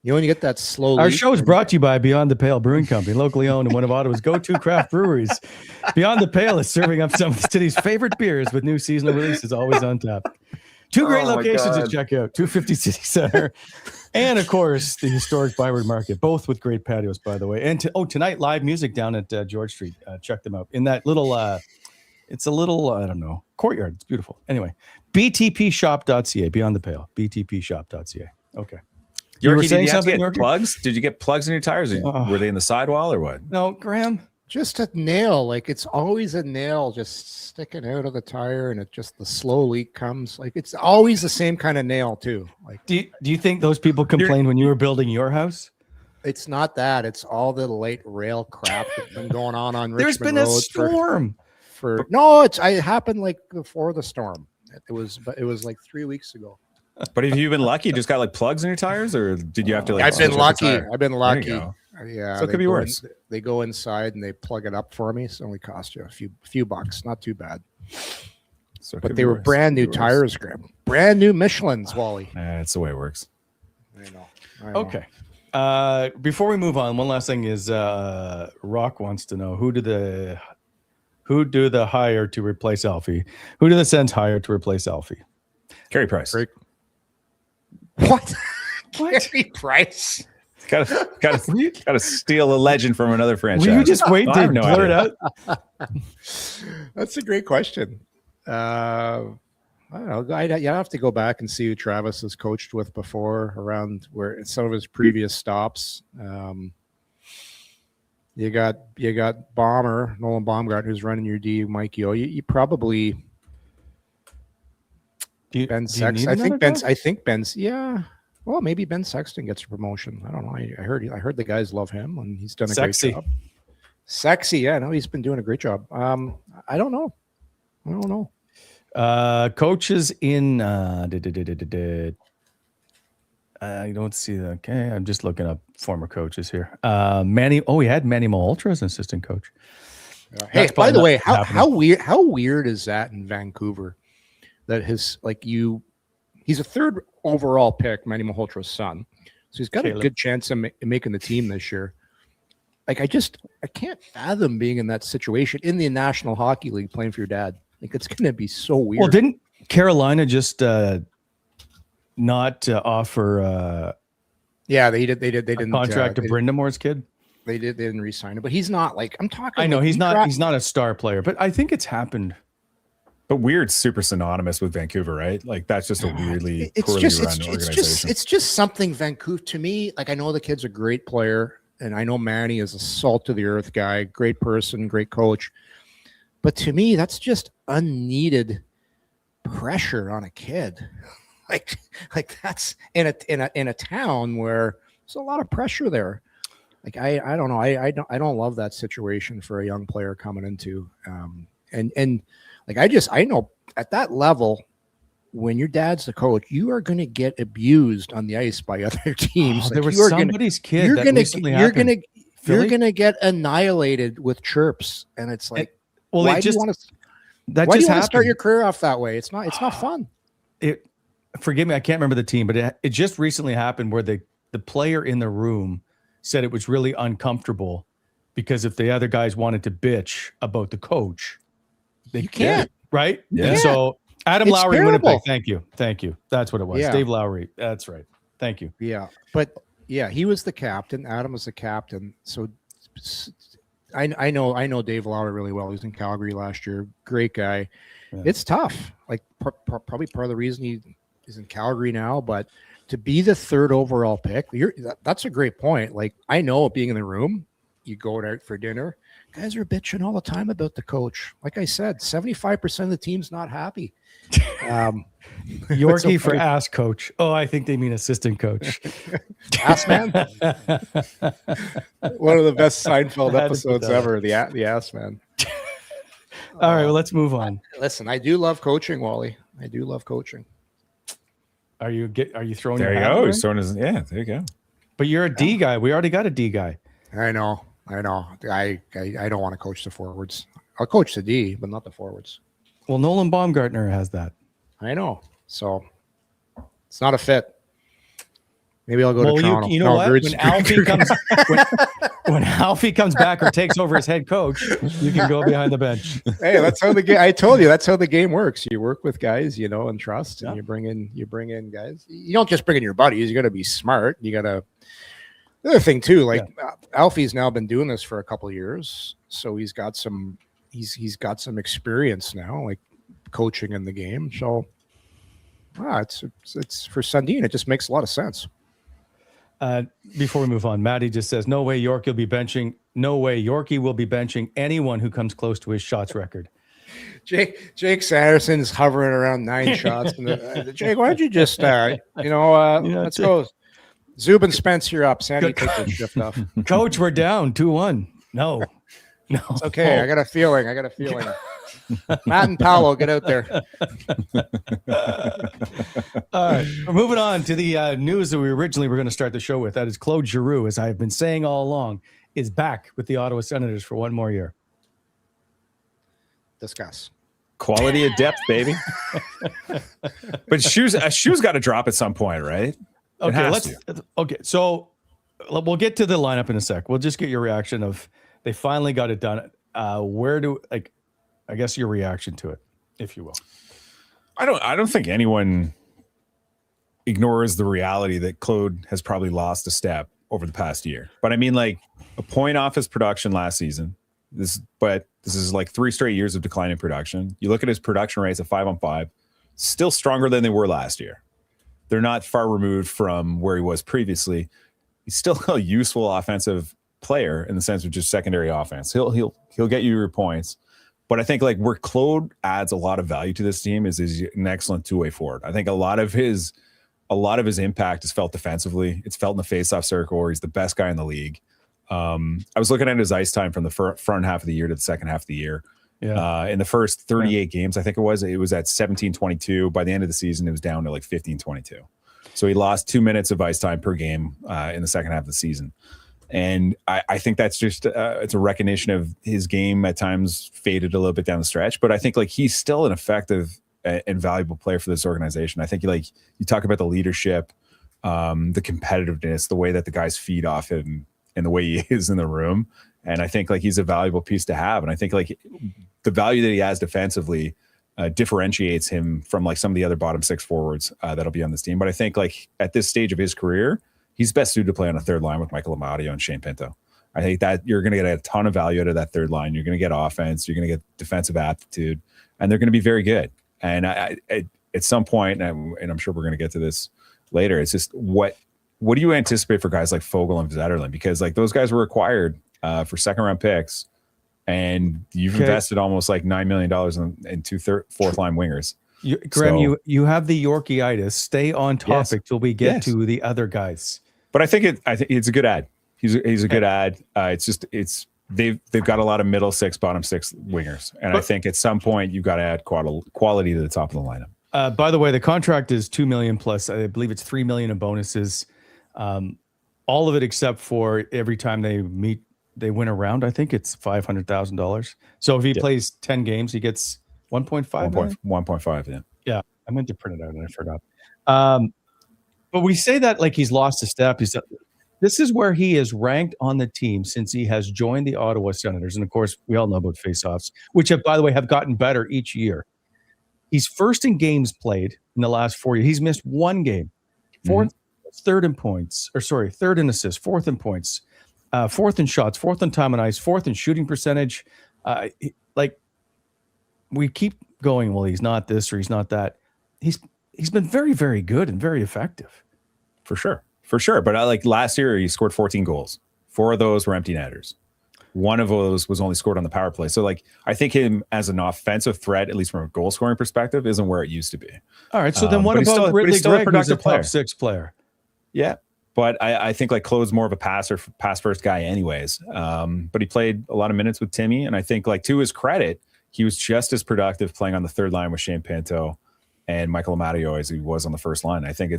You only get that slow. Our show is brought to you by Beyond the Pale Brewing Company, locally owned and one of Ottawa's go-to craft breweries. Beyond the Pale is serving up some of the city's favorite beers with new seasonal releases always on tap. 2 great locations to check out, 250 City Center, and of course the historic Byward Market, both with great patios, by the way. And tonight live music down at George Street. Check them out in that little. It's a little I don't know courtyard. It's beautiful. Anyway, btpshop.ca, Beyond the Pale, btpshop.ca. Okay. You were saying something? Plugs? Did you get plugs in your tires? Were they in the sidewall or what? No, Graeme. Just a nail, like it's always a nail just sticking out of the tire, and the slow leak comes. Like it's always the same kind of nail too. Like, do you think those people complained when you were building your house? It's not that. It's all the light rail crap that's been going on Richmond Road. There's been a storm. It happened like before the storm. It was like 3 weeks ago. But have you been lucky? You just got like plugs in your tires, or did you have to? I've been lucky. Yeah, so it could be worse. They go inside and they plug it up for me. So it only cost you a few bucks. Not too bad. But they were brand new tires, Graeme. Brand new Michelins, Wally. That's the way it works. I know. Okay. Before we move on, one last thing is Rock wants to know who do the hire to replace Alfie? Who do the Sens hire to replace Alfie? Carey Price. What? Carey Price. Gotta steal a legend from another franchise. Will you just wait to blurt it out? That's a great question. I don't know. You have to go back and see who Travis has coached with before around where some of his previous stops. You got Nolan Baumgartner, who's running your D, Mike Yo. You probably Ben Sexton. I think Ben's Well, maybe Ben Sexton gets a promotion. I don't know. I heard the guys love him, and he's done a great job. Sexy, yeah. No, he's been doing a great job. I don't know. Coaches in I don't see that. Okay, I'm just looking up former coaches here. Manny. Oh, we had Manny Malhotra as an assistant coach. Hey, by the way, how weird is that in Vancouver? That he's a 3rd overall pick, Manny Malhotra's son, so he's got a good chance of making the team this year. Like I can't fathom being in that situation in the National Hockey League playing for your dad. Like it's going to be so weird. Well, didn't Carolina just not offer? Yeah, they did. They didn't contract to Brindamore's kid. They didn't re-sign him, but he's not like I'm talking. I know he's not a star player, but I think it's happened. But weird's super synonymous with Vancouver, right? Like that's just a weirdly poorly run organization. It's just something Vancouver to me. Like I know the kid's a great player, and I know Manny is a salt of the earth guy, great person, great coach. But to me, that's just unneeded pressure on a kid. like that's in a town where there's a lot of pressure there. Like I don't know. I don't love that situation for a young player coming into and. Like I know at that level, when your dad's the coach, you are going to get abused on the ice by other teams. There was somebody's kid. You're going to you're going to get annihilated with chirps. And it's like, why do you want to start your career off that way? It's not fun. Forgive me, I can't remember the team, but it just recently happened where the player in the room said it was really uncomfortable because if the other guys wanted to bitch about the coach, you can't. Right? Yeah. And so Adam It's Lowry, terrible. Winnipeg. Thank you. That's what it was. Yeah. Dave Lowry. That's right. Thank you. Yeah. But yeah, he was the captain. Adam was the captain. So I know Dave Lowry really well. He was in Calgary last year. Great guy. Yeah. It's tough. Like probably part of the reason he is in Calgary now, but to be the 3rd overall pick, that's a great point. Like, I know being in the room, you go out for dinner, guys are bitching all the time about the coach. Like I said, 75% of the team's not happy. Yorkie for ass coach. Oh, I think they mean assistant coach. Ass man. One of the best Seinfeld episodes ever. The ass man. All right, well, let's move on. Listen, I do love coaching, Wally. I do love coaching. Are you throwing? There your you hat go. in? He's throwing his, there you go. But you're a D guy. We already got a D guy. I know. I don't want to coach the forwards. I'll coach the D, but not the forwards. Well, Nolan Baumgartner has that. I know. So it's not a fit. Maybe I'll go to Toronto. You know what? When Alfie comes back or takes over as head coach, you can go behind the bench. Hey, that's how the game. I told you that's how the game works. You work with guys, and trust, and you bring in guys. You don't just bring in your buddies. You got to be smart. You got to. The other thing too, Alfie's now been doing this for a couple of years, so he's got some. He's got some experience now, like coaching in the game. So, it's for Sundin. It just makes a lot of sense. Before we move on, Maddie just says, no way Yorkie will be benching anyone who comes close to his shots record. Jake Sanderson's hovering around 9 shots. Jake, why don't you just, let's go. Zubin Spence, you're up. Sandy, take the shift off. Coach, we're down 2-1. No. It's okay. I got a feeling. Matt and Paolo, get out there. All right. We're moving on to the news that we originally were going to start the show with. That is Claude Giroux, as I have been saying all along, is back with the Ottawa Senators for one more year. Discuss. Quality of depth, baby. But shoes got to drop at some point, right? Okay. So we'll get to the lineup in a sec. We'll just get your reaction of they finally got it done. I guess your reaction to it, if you will. I don't think anyone ignores the reality that Claude has probably lost a step over the past year. But I mean, like, a point off his production last season. This is like 3 straight years of declining production. You look at his production rates at 5-on-5, still stronger than they were last year. They're not far removed from where he was previously. He's still a useful offensive player in the sense of just secondary offense. He'll get you your points. But I think like where Claude adds a lot of value to this team is an excellent two-way forward. I think a lot of his impact is felt defensively. It's felt in the faceoff circle where he's the best guy in the league. I was looking at his ice time from the front half of the year to the second half of the year. Yeah. In the first 38 games, I think it was at 17:22. By the end of the season, it was down to like 15:22. So he lost 2 minutes of ice time per game in the second half of the season. And I think that's just it's a recognition of his game at times faded a little bit down the stretch. But I think like he's still an effective and valuable player for this organization. I think like you talk about the leadership, the competitiveness, the way that the guys feed off him and the way he is in the room. And I think like he's a valuable piece to have. And I think like the value that he has defensively differentiates him from like some of the other bottom 6 forwards that'll be on this team. But I think like at this stage of his career, he's best suited to play on a third line with Michael Amadio and Shane Pinto. I think that you're going to get a ton of value out of that third line. You're going to get offense. You're going to get defensive aptitude, and they're going to be very good. And at some point, and I'm sure we're going to get to this later, it's just what do you anticipate for guys like Fogle and Zetterlund? Because like those guys were acquired for second-round picks, and you've invested almost like $9 million in 2 fourth-line wingers. Graeme, you have the Yorkie-itis. Stay on topic till we get to the other guys. But I think it's a good ad. He's a good ad. They've got a lot of middle 6, bottom 6 wingers, and I think at some point you've got to add quality to the top of the lineup. By the way, the contract is $2 million plus. I believe it's $3 million in bonuses. All of it except for every time they meet they win a round, I think it's $500,000. So if he plays 10 games, he gets 1.5. 1.5. Yeah. Yeah. I meant to print it out and I forgot. But we say that like he's lost a step. This is where he is ranked on the team since he has joined the Ottawa Senators. And of course, we all know about faceoffs, which have, by the way, have gotten better each year. He's first in games played in the last 4 years. He's missed one game. Third in points, third in assists, fourth in points, fourth in shots, fourth in time on ice, fourth in shooting percentage. We keep going, well, he's not this or he's not that. He's been very, very good and very effective. For sure. But like last year, he scored 14 goals. 4 of those were empty netters. One of those was only scored on the power play. So like, I think him as an offensive threat, at least from a goal scoring perspective, isn't where it used to be. All right. So then what about Ridley Gregg, who's a top 6 player? Yeah. But I think like Claude's more of a pass first guy anyways. But he played a lot of minutes with Timmy. And I think like to his credit, he was just as productive playing on the third line with Shane Pinto and Michael Amadio as he was on the first line. I think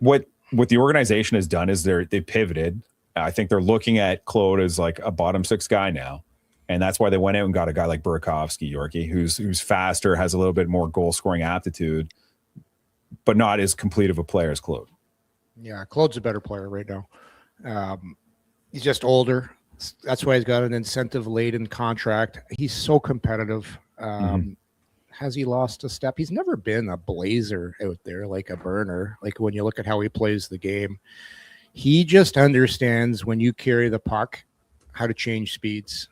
what the organization has done is they pivoted. I think they're looking at Claude as like a bottom 6 guy now. And that's why they went out and got a guy like Burakovsky, Yorkie, who's faster, has a little bit more goal scoring aptitude, but not as complete of a player as Claude. Yeah, Claude's a better player right now. He's just older. That's why he's got an incentive-laden contract. He's so competitive. Has he lost a step? He's never been a blazer out there like a burner. Like when you look at how he plays the game, he just understands when you carry the puck, how to change speeds.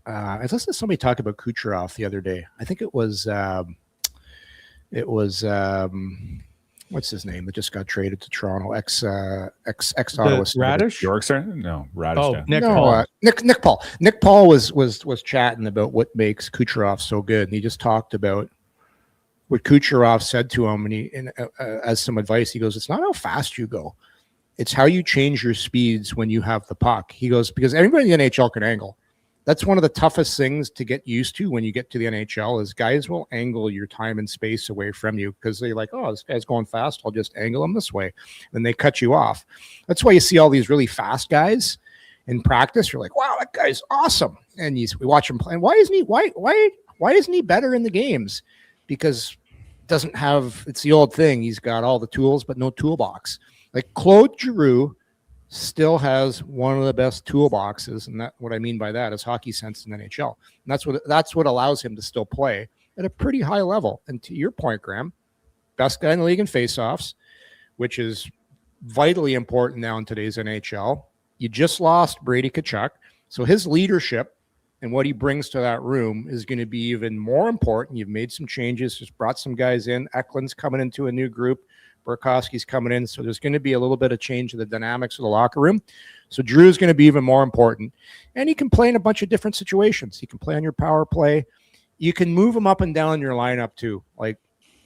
I listened to somebody talk about Kucherov the other day. I think it was what's his name that just got traded to Toronto? Ex Ottawa Radish? Yorkshire? No, Radish. Oh, Nick Paul. Nick Paul. Nick Paul was chatting about what makes Kucherov so good, and he just talked about what Kucherov said to him, and he as some advice, he goes, "It's not how fast you go, it's how you change your speeds when you have the puck." He goes, because everybody in the NHL can angle. That's one of the toughest things to get used to when you get to the NHL is guys will angle your time and space away from you because they're like, oh, this guy's going fast. I'll just angle him this way. And they cut you off. That's why you see all these really fast guys in practice. You're like, wow, that guy's awesome. And we watch him play. And why isn't he better in the games? Because doesn't have, it's the old thing. He's got all the tools, but no toolbox. Like Claude Giroux still has one of the best toolboxes, and that what I mean by that is hockey sense in the NHL. And that's what allows him to still play at a pretty high level. And to your point, Graeme, best guy in the league in faceoffs, which is vitally important now in today's NHL. You just lost Brady Tkachuk, so his leadership and what he brings to that room is going to be even more important. You've made some changes, just brought some guys in. Eklund's coming into a new group. Burakovsky's coming in, so there's going to be a little bit of change in the dynamics of the locker room. So Drew's going to be even more important. And he can play in a bunch of different situations. He can play on your power play. You can move him up and down your lineup too. Like,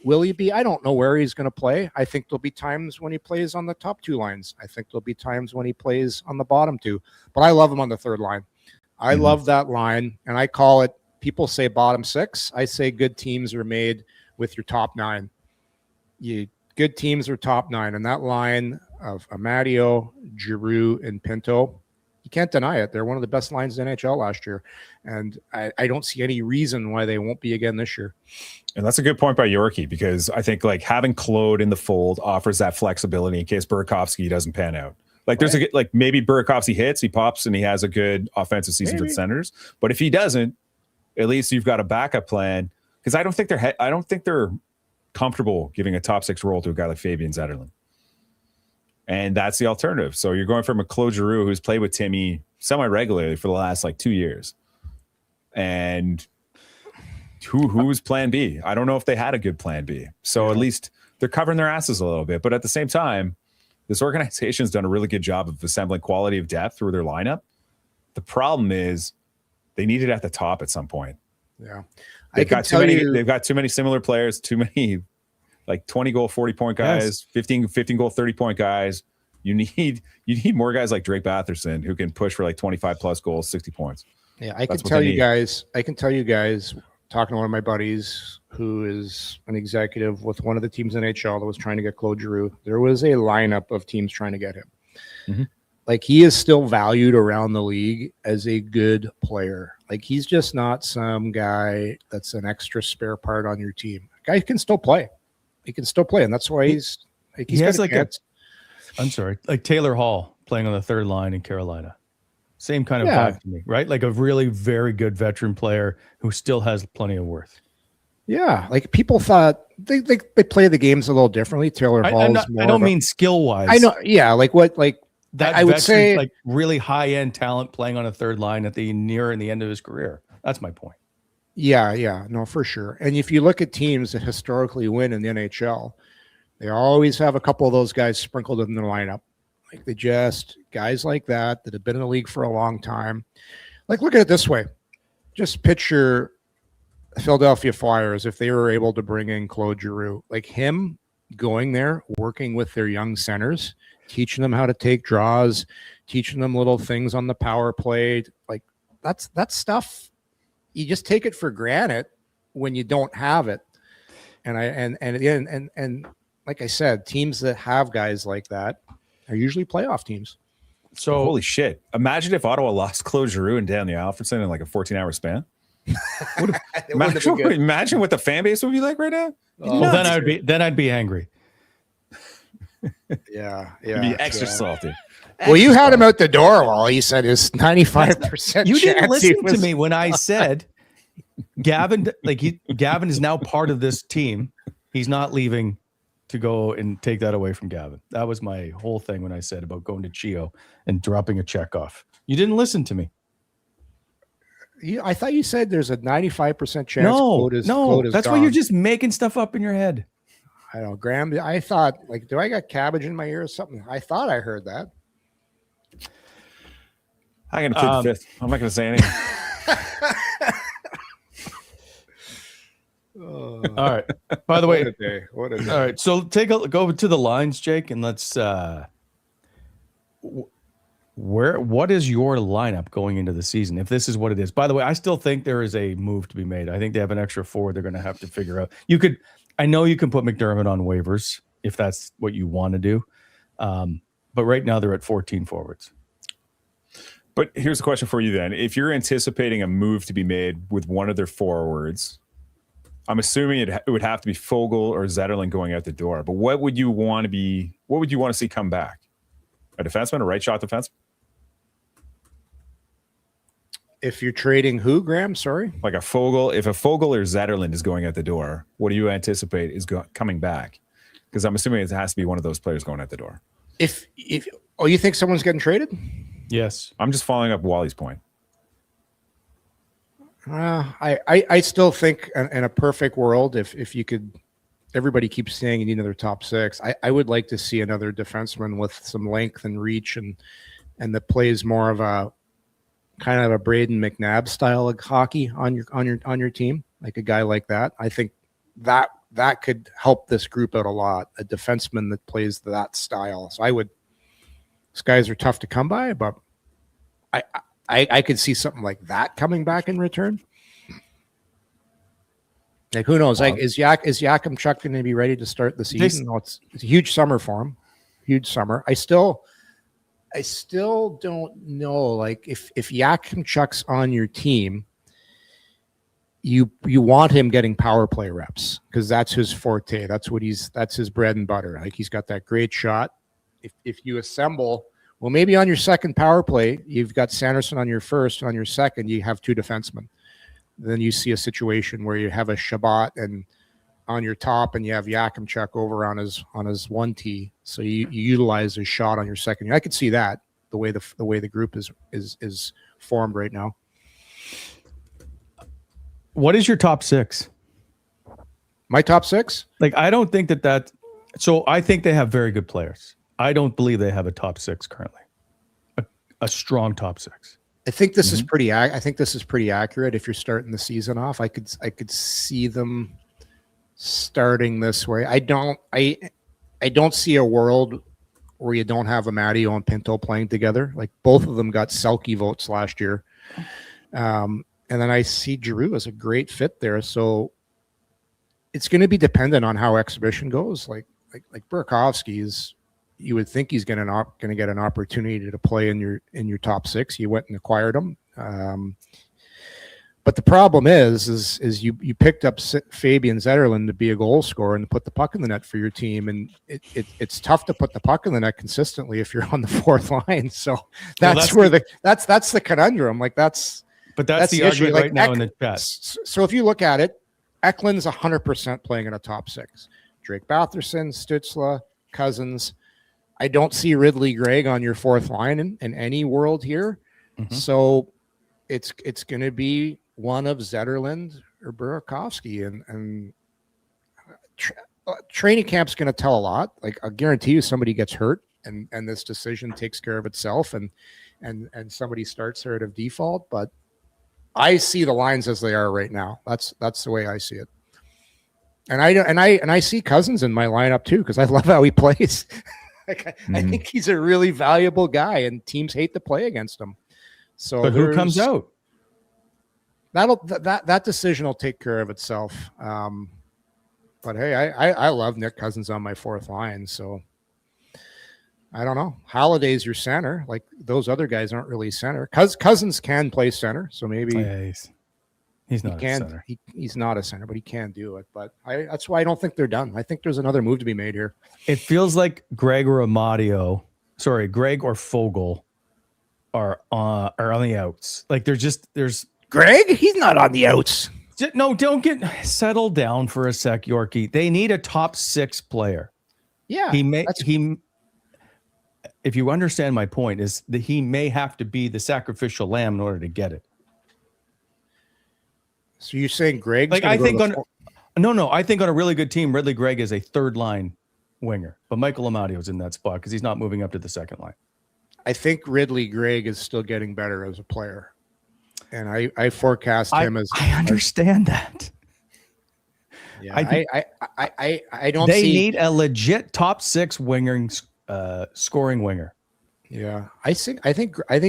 will he be? I don't know where he's going to play. I think there'll be times when he plays on the top 2 lines. I think there'll be times when he plays on the bottom 2. But I love him on the third line. I love that line, and I call it, people say bottom 6. I say good teams are made with your top 9. Good teams are top 9, and that line of Amadio, Giroux, and Pinto, you can't deny it. They're one of the best lines in the NHL last year, and I don't see any reason why they won't be again this year. And that's a good point by Yorkie, because I think like having Claude in the fold offers that flexibility in case Burakovsky doesn't pan out. Like there's maybe Burakovsky hits, he pops, and he has a good offensive season for the Senators. But if he doesn't, at least you've got a backup plan, because I don't think they're comfortable giving a top 6 role to a guy like Fabian Zetterlund. And that's the alternative. So you're going from a Claude Giroux who's played with Timmy semi-regularly for the last like 2 years. And who's plan B? I don't know if they had a good plan B. So at least they're covering their asses a little bit. But at the same time, this organization's done a really good job of assembling quality of depth through their lineup. The problem is they need it at the top at some point. Yeah. They've got too many similar players, too many like 20 goal, 40 point guys, 15 goal, 30 point guys. You need more guys like Drake Batherson who can push for like 25 plus goals, 60 points. Yeah, I can tell you guys, talking to one of my buddies who is an executive with one of the teams in NHL that was trying to get Claude Giroux, there was a lineup of teams trying to get him. Like, he is still valued around the league as a good player. Like, he's just not some guy that's an extra spare part on your team. Guy can still play. He can still play, and that's why he's got a chance. Like Taylor Hall playing on the third line in Carolina. Same kind of vibe to me, right? Like a really very good veteran player who still has plenty of worth. Yeah, like people thought they play the games a little differently. Taylor Hall. I don't mean skill wise. I know. Yeah, like what? Like that. I would say like really high end talent playing on a third line at the near and the end of his career. That's my point. Yeah, no, for sure. And if you look at teams that historically win in the NHL, they always have a couple of those guys sprinkled in their lineup. Like guys like that have been in the league for a long time. Like, look at it this way. Just picture Philadelphia Flyers if they were able to bring in Claude Giroux. Like him going there, working with their young centers, teaching them how to take draws, teaching them little things on the power play. Like that's stuff you just take it for granted when you don't have it. And like I said, teams that have guys like that are usually playoff teams. So holy shit. Imagine if Ottawa lost Claude Giroux and Daniel Alfredsson in like a 14-hour span. Imagine what the fan base would be like right now. Well, then I'd be angry. Yeah. You'd be extra salty. Well, you had him out the door while he said his 95%. You didn't listen to me when I said Gavin is now part of this team. He's not leaving to go and take that away from Gavin. That was my whole thing when I said about going to Chio and dropping a check off. You didn't listen to me. I thought you said there's a 95% chance. No, that's why you're just making stuff up in your head. I don't know, Graeme. I thought, like, do I got cabbage in my ear or something? I thought I heard that. I'm going to plead the fifth. I'm not going to say anything. All right. By the way, what a day. All right. So go to the lines, Jake, and let's. What is your lineup going into the season? If this is what it is. By the way, I still think there is a move to be made. I think they have an extra forward they're going to have to figure out. I know you can put McDermott on waivers if that's what you want to do, but right now they're at 14 forwards. But here's a question for you then. If you're anticipating a move to be made with one of their forwards, I'm assuming it would have to be Foegele or Zetterlund going out the door. But what would you want to see come back? A defenseman, a right shot defenseman? If you're trading who, Graeme? Sorry? Like a Foegele. If a Foegele or Zetterlund is going out the door, what do you anticipate is coming back? Because I'm assuming it has to be one of those players going out the door. If you think someone's getting traded? Yes. I'm just following up Wally's point. I still think in a perfect world, if you could, everybody keeps saying you need another top six. I would like to see another defenseman with some length and reach and that plays more of a kind of a Braden McNabb style of hockey on your team, like a guy like that. I think that could help this group out a lot. A defenseman that plays that style. So these guys are tough to come by, but I could see something like that coming back in return. Like, who knows? Like, is Yakimchuk going to be ready to start the season? It's a huge summer for him. Huge summer. I still don't know. Like, if Yakimchuk's on your team, you want him getting power play reps because that's his forte. That's his bread and butter. Like, he's got that great shot. If you assemble, well, maybe on your second power play, you've got Sanderson on your first, on your second, you have two defensemen. Then you see a situation where you have a Shabbat and on your top, and you have Yakimchuk over on his 1T. So you utilize his shot on your second. I could see that the way the group is formed right now. What is your top six? My top six? Like, I don't think that. So I think they have very good players. I don't believe they have a top six currently. A strong top six. I think this is pretty. I think this is pretty accurate. If you're starting the season off, I could see them starting this way. I don't see a world where you don't have Amadio and Pinto playing together. Like, both of them got Selke votes last year, and then I see Giroux as a great fit there. So it's going to be dependent on how exhibition goes. Like Burakovsky is, you would think he's going to get an opportunity to play in your top six. You went and acquired him. But the problem is you picked up Fabian Zetterlund to be a goal scorer and to put the puck in the net for your team, and it's tough to put the puck in the net consistently if you're on the fourth line. So that's the conundrum. Like that's the argument right now in the chat. So if you look at it, Eklund's 100% playing in a top six. Drake Batherson, Stützle, Cousins. I don't see Ridley Gregg on your fourth line in any world here. Mm-hmm. So it's going to be one of Zetterlund or Burakovsky, and training camp's going to tell a lot. Like, I'll guarantee you somebody gets hurt and this decision takes care of itself and somebody starts there out of default. But I see the lines as they are right now. That's the way I see it. And I see Cousins in my lineup too, because I love how he plays. I think he's a really valuable guy, and teams hate to play against him. So, but who comes out? That decision will take care of itself. But hey, I love Nick Cousins on my fourth line. So I don't know. Holiday's your center. Like, those other guys aren't really center. Cousins can play center, so maybe he's not a center. He's not a center, but he can do it. But that's why I don't think they're done. I think there's another move to be made here. It feels like Greg or Fogel are on the outs. Like, there's Greg. He's not on the outs. No, don't get settled down for a sec, Yorkie. They need a top six player. Yeah, if you understand my point, is that he may have to be the sacrificial lamb in order to get it. So you're saying Greg's like, I think on a really good team, Ridley Gregg is a third line winger, but Michael Amadio's in that spot because he's not moving up to the second line. I think Ridley Gregg is still getting better as a player, and I forecast him as. I understand that. Yeah, I don't. They need a legit top six winger, scoring winger. Yeah, I think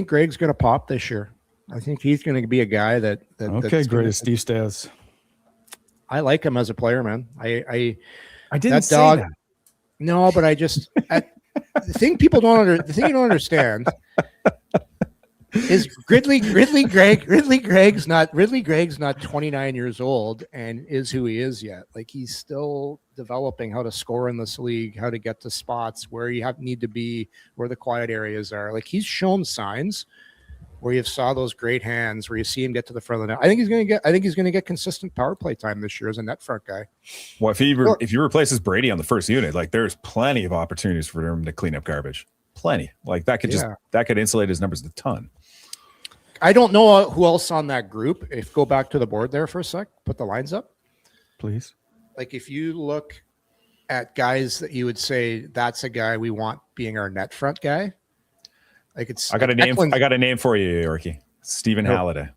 Greg's going to pop this year. I think he's going to be a guy that okay, great as Steve Stas. I like him as a player, man. I didn't say that. No, but the thing you don't understand is Ridley Gregg's not 29 years old and is who he is yet. Like, he's still developing how to score in this league, how to get to spots where you need to be, where the quiet areas are. Like, he's shown signs where you saw those great hands, where you see him get to the front of the net. I think he's going to get consistent power play time this year as a net front guy. Well, if he replaces Brady on the first unit, like, there's plenty of opportunities for him to clean up garbage. Plenty. Like, that could insulate his numbers a ton. I don't know who else on that group. If go back to the board there for a sec, put the lines up, please. Like, if you look at guys that you would say that's a guy we want being our net front guy. Like, it's. I got a name for you, Yorkie. Stephen Halliday.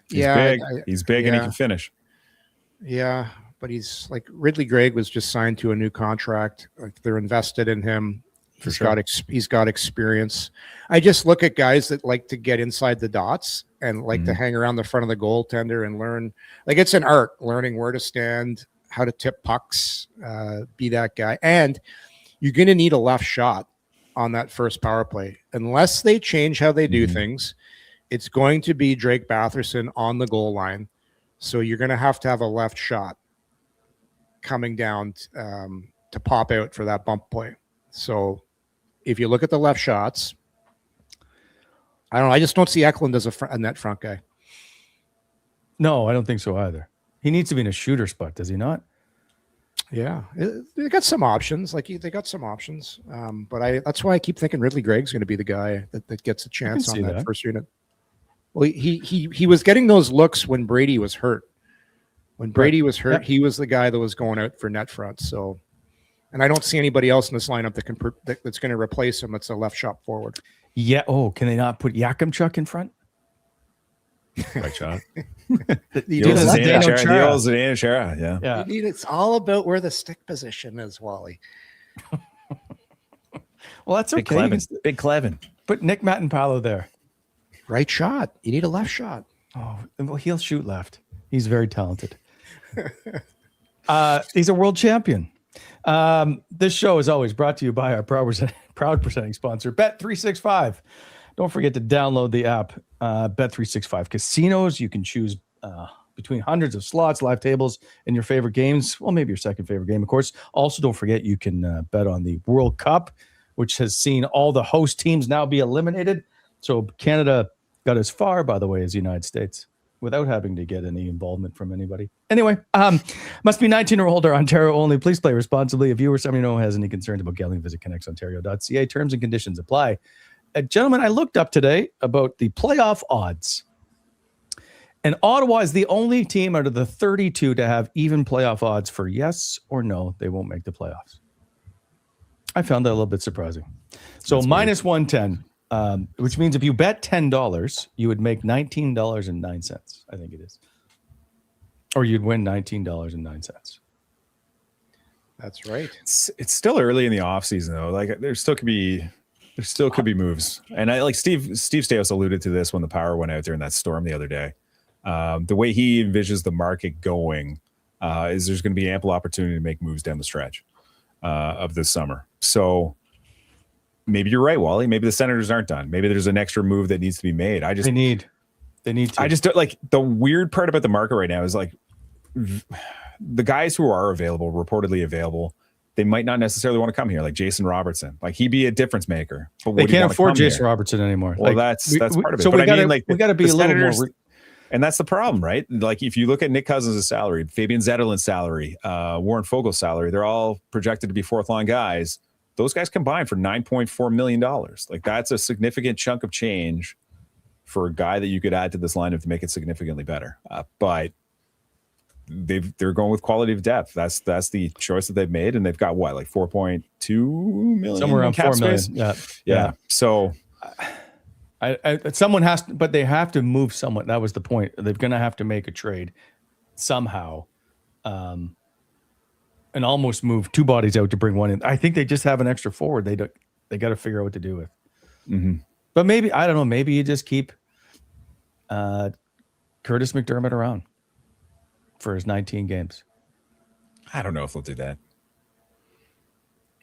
He's big and he can finish. Yeah, but he's like, Ridley Gregg was just signed to a new contract. Like, they're invested in him. He's got experience. I just look at guys that like to get inside the dots and like to hang around the front of the goaltender and learn. Like, it's an art, learning where to stand, how to tip pucks, be that guy. And you're going to need a left shot on that first power play. Unless they change how they do things, it's going to be Drake Batherson on the goal line. So you're going to have a left shot coming down to pop out for that bump play. So if you look at the left shots, I don't know. I just don't see Eklund as a net front guy. No, I don't think so either. He needs to be in a shooter spot, does he not? Yeah, they got some options. Like, they got some options. But that's why I keep thinking Ridley Gregg's going to be the guy that gets a chance on that first unit. Well, he was getting those looks when Brady was hurt. When Brady was hurt, he was the guy that was going out for net front. So, and I don't see anybody else in this lineup that's going to replace him. That's a left shot forward. Yeah. Oh, can they not put Yakimchuk in front? Right shot. Yeah. It's all about where the stick position is, Wally. Well, that's okay. Big Clevin. Put Nick Mattenpalo there. Right shot. You need a left shot. Oh, well, he'll shoot left. He's very talented. He's a world champion. This show is always brought to you by our proud presenting sponsor, Bet365. Don't forget to download the app, Bet365 Casinos. You can choose between hundreds of slots, live tables, and your favorite games. Well, maybe your second favorite game, of course. Also, don't forget you can bet on the World Cup, which has seen all the host teams now be eliminated. So Canada got as far, by the way, as the United States without having to get any involvement from anybody. Anyway, must be 19 or older, Ontario only. Please play responsibly. If you or someone you know has any concerns about gambling, visit connectsontario.ca. Terms and conditions apply. Gentlemen, I looked up today about the playoff odds. And Ottawa is the only team out of the 32 to have even playoff odds for yes or no, they won't make the playoffs. I found that a little bit surprising. So that's minus 110. Which means if you bet $10, you would make $19.09. I think it is. Or you'd win $19.09. That's right. It's still early in the offseason, though. Like there still could be moves. And I like Steve Staios alluded to this when the power went out there in that storm the other day. The way he envisions the market going is there's going to be ample opportunity to make moves down the stretch of this summer. So maybe you're right, Wally. Maybe the Senators aren't done. Maybe there's an extra move that needs to be made. They need to. I just don't like the weird part about the market right now is like the guys who are reportedly available, they might not necessarily want to come here. Like Jason Robertson, like he'd be a difference maker. But they can't afford Jason Robertson anymore. Well, that's part of it. So but we got to be a little more. And that's the problem, right? Like if you look at Nick Cousins' salary, Fabian Zetterlund's salary, Warren Fogel's salary, they're all projected to be fourth line guys. Those guys combined for $9.4 million. Like that's a significant chunk of change for a guy that you could add to this lineup to make it significantly better. But they're going with quality of depth. That's the choice that they've made, and they've got what, like 4.2 million, somewhere around 4 million. Yeah. So someone has to, but they have to move someone. That was the point. They're going to have to make a trade somehow. And almost move two bodies out to bring one in. I think they just have an extra forward. They got to figure out what to do with. Mm-hmm. But maybe, I don't know, maybe you just keep Curtis McDermott around for his 19 games. I don't know if they'll do that.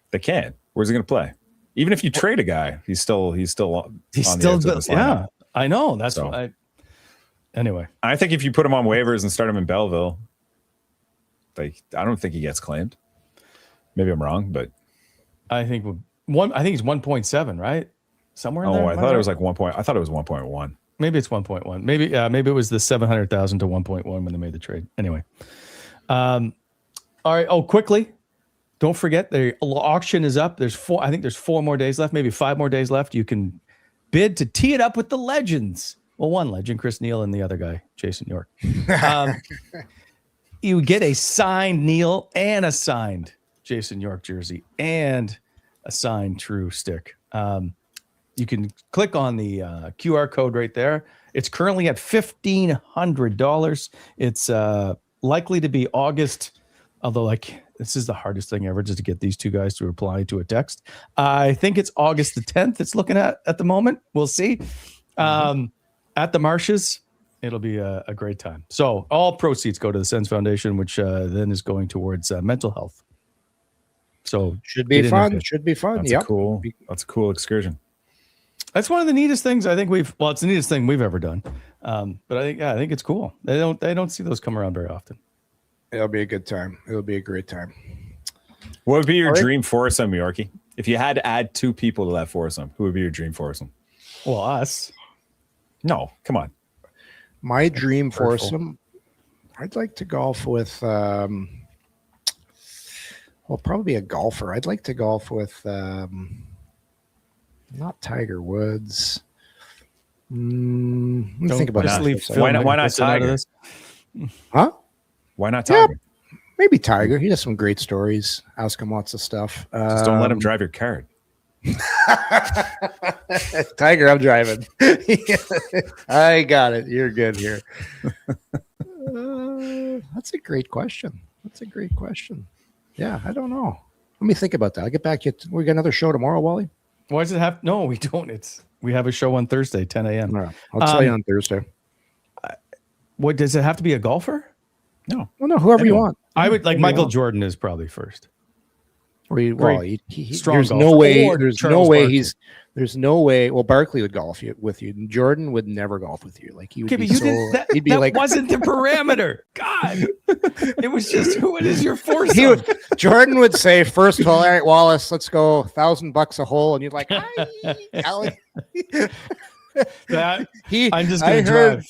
They can. Where's he going to play? Even if you trade a guy, he's still yeah, I know. That's so. Why. Anyway, I think if you put him on waivers and start him in Belleville, like I don't think he gets claimed. Maybe I'm wrong, but I think he's 1.7, right? Somewhere in there. I thought it was like 1. I thought it was 1.1. Maybe it's 1.1. Maybe it was the 700,000 to 1.1 when they made the trade. Anyway, all right. Oh, quickly, don't forget the auction is up. I think there's 4 more days left, maybe 5 more days left. You can bid to tee it up with the legends. Well, one legend, Chris Neal, and the other guy, Jason York. You get a signed Neal and a signed Jason York jersey and a signed True stick. You can click on the QR code right there. It's currently at $1,500. It's likely to be August, although like this is the hardest thing ever just to get these two guys to reply to a text. I think it's August the 10th it's looking at the moment. We'll see. At the Marshes. It'll be a great time. So all proceeds go to the Sens Foundation, which then is going towards mental health. So should be fun. Should be fun. That's a cool excursion. That's one of the neatest things I think it's the neatest thing we've ever done. But I think it's cool. They don't see those come around very often. It'll be a good time. It'll be a great time. What would be your dream foursome, Yorkie? If you had to add 2 people to that foursome, who would be your dream foursome? Well, us. No, come on. My dream foursome, I'd like to golf with, probably a golfer. I'd like to golf with, not Tiger Woods. Let me think about that. Why not Tiger? Huh? Why not Tiger? Yeah, maybe Tiger. He has some great stories. Ask him lots of stuff. Just don't let him drive your cart. Tiger, I'm driving. I got it. You're good here. That's a great question. Yeah, I don't know. Let me think about that. I'll get back to you. We got another show tomorrow, Wally? Why does it have? No, we don't. We have a show on Thursday, 10 a.m. Right. I'll tell you on Thursday. What does it have to be a golfer? No. Well, no, whoever you want. I would like Michael Jordan is probably first. There's no way. There's no way. Well, Barkley would golf with you. Jordan would never golf with you. Like he would he'd be like, wasn't the parameter. God, it was just what is your foursome? Jordan would say, first of all right, Wallace, let's go $1,000 a hole, and you'd like, hi, I'm just going to drive.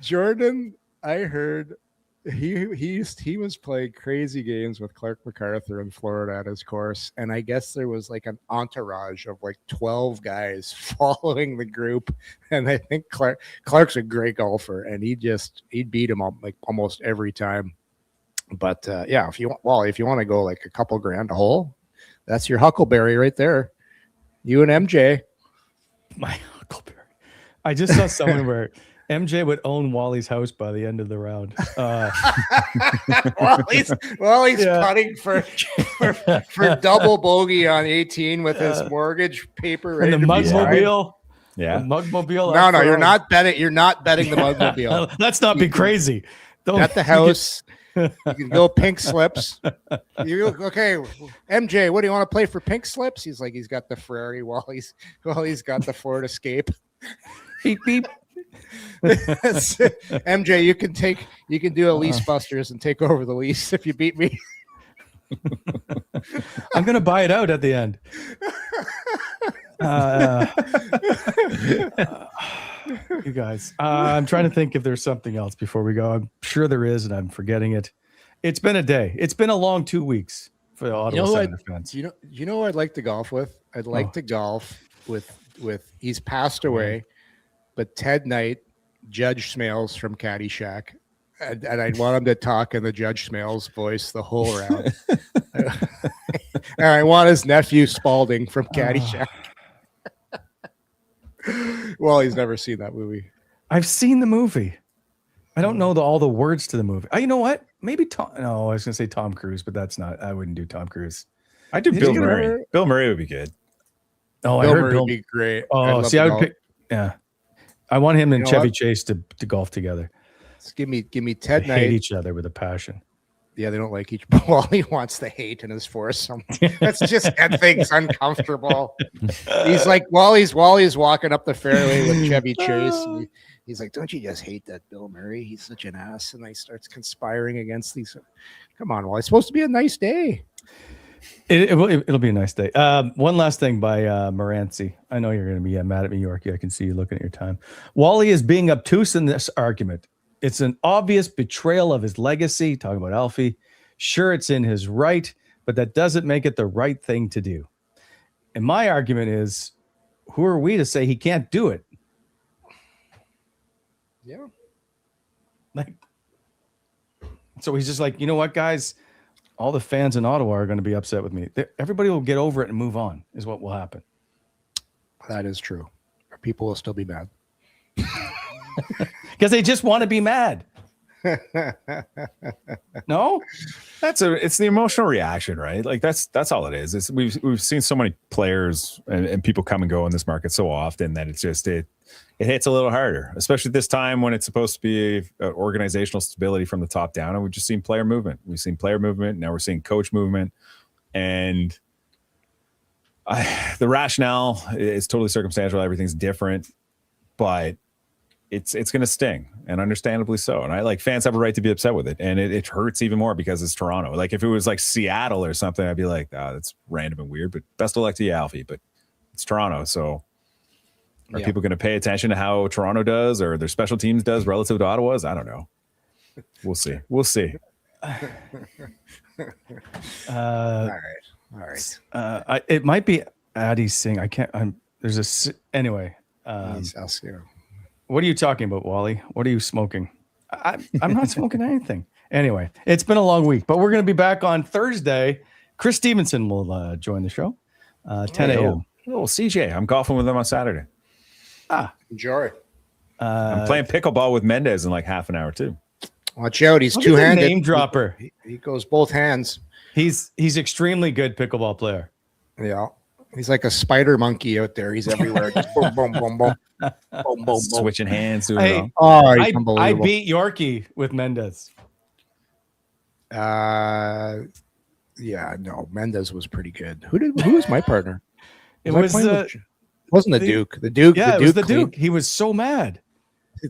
Jordan, I heard. He was playing crazy games with Clark MacArthur in Florida at his course, and I guess there was like an entourage of like 12 guys following the group, and I think Clark's a great golfer, and he'd beat him like almost every time. But if you want to go like a couple grand a hole, that's your Huckleberry right there. You and MJ. My Huckleberry. I just saw someone where MJ would own Wally's house by the end of the round. Wally's putting for double bogey on 18 with his mortgage paper and the Mugmobile. Yeah, the Mugmobile. No, you're not betting. You're not betting the Mugmobile. Let's not be crazy. At the house, you can go pink slips. Okay, MJ, what do you want to play for pink slips? He's like, he's got the Ferrari while he's got the Ford Escape. Beep beep. MJ, you can do a lease busters and take over the lease if you beat me. I'm gonna buy it out at the end. You guys, I'm trying to think if there's something else before we go. I'm sure there is, and I'm forgetting it. It's been a day. It's been a long 2 weeks for the Ottawa Senators fans. You know who I'd like to golf with? I'd like to golf with. He's passed away, but Ted Knight, Judge Smales from Caddyshack, and I'd want him to talk in the Judge Smales voice the whole round. And I want his nephew Spalding from Caddyshack. Well, he's never seen that movie. I've seen the movie. I don't know all the words to the movie. You know what? Maybe Tom. No, I was going to say Tom Cruise, but that's not. I wouldn't do Tom Cruise. I'd do Bill Murray. Bill Murray would be good. Oh, I heard Bill would be great. Oh, see, I would pick. Yeah, I want him and Chevy Chase to golf together. Just give me Ted Knight. Hate each other with a passion. Yeah, they don't like each other. Well, he wants the hate in his foursome. That's just that thing's uncomfortable. He's like, Wally's walking up the fairway with Chevy Chase. He's like, don't you just hate that Bill Murray? He's such an ass. And he starts conspiring against these. Come on, Wally. It's supposed to be a nice day. It'll be a nice day. One last thing by Moranci. I know you're going to be mad at me, Yorkie. I can see you looking at your time. Wally is being obtuse in this argument. It's an obvious betrayal of his legacy. Talking about Alfie. Sure, it's in his right, but that doesn't make it the right thing to do. And my argument is, who are we to say he can't do it? Yeah. So he's just like, you know what, guys? All the fans in Ottawa are going to be upset with me. Everybody will get over it and move on, is what will happen. That is true. People will still be mad. Because they just want to be mad. No? It's the emotional reaction, right? Like that's all it is. We've seen so many players and people come and go in this market so often that it's just it hits a little harder, especially this time when it's supposed to be organizational stability from the top down. And we've just seen player movement. We've seen player movement. Now we're seeing coach movement. And the rationale is totally circumstantial. Everything's different, but it's going to sting, and understandably so. And fans have a right to be upset with it. And it hurts even more because it's Toronto. Like if it was like Seattle or something, I'd be like, that's random and weird, but best of luck to you, Alfie. But it's Toronto. So are people going to pay attention to how Toronto does or their special teams does relative to Ottawa's? I don't know. We'll see. All right. It might be Addy Singh. Anyway. What are you talking about, Wally? What are you smoking? I'm not smoking anything. Anyway, it's been a long week, but we're going to be back on Thursday. Chris Stevenson will join the show, 10 a.m. Oh, CJ. I'm golfing with him on Saturday. Enjoy. I'm playing pickleball with Mendez in like half an hour, too. Watch out. He's two-handed. Name dropper. He goes both hands. He's extremely good pickleball player. Yeah. He's like a spider monkey out there. He's everywhere. Just boom, boom, boom, boom. Boom, boom, switching hands. I beat Yorkie with Mendez. Yeah, no, Mendez was pretty good. Who was my partner? Wasn't the Duke. The Duke. Yeah, it was the Duke. He was so mad. The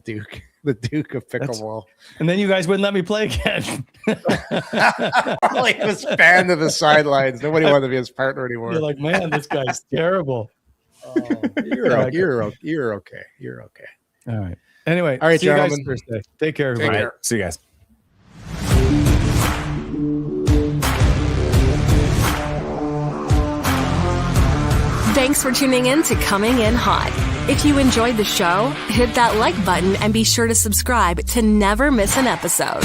Duke of pickleball. And then you guys wouldn't let me play again. Well, he was banned to the sidelines. Nobody wanted to be his partner anymore. You're like, man, this guy's terrible. You're okay. You're okay. All right. Anyway, all right, see you guys gentlemen. Thursday. Take care, everybody. Take care. See you guys. Thanks for tuning in to Coming In Hot. If you enjoyed the show, hit that like button and be sure to subscribe to never miss an episode.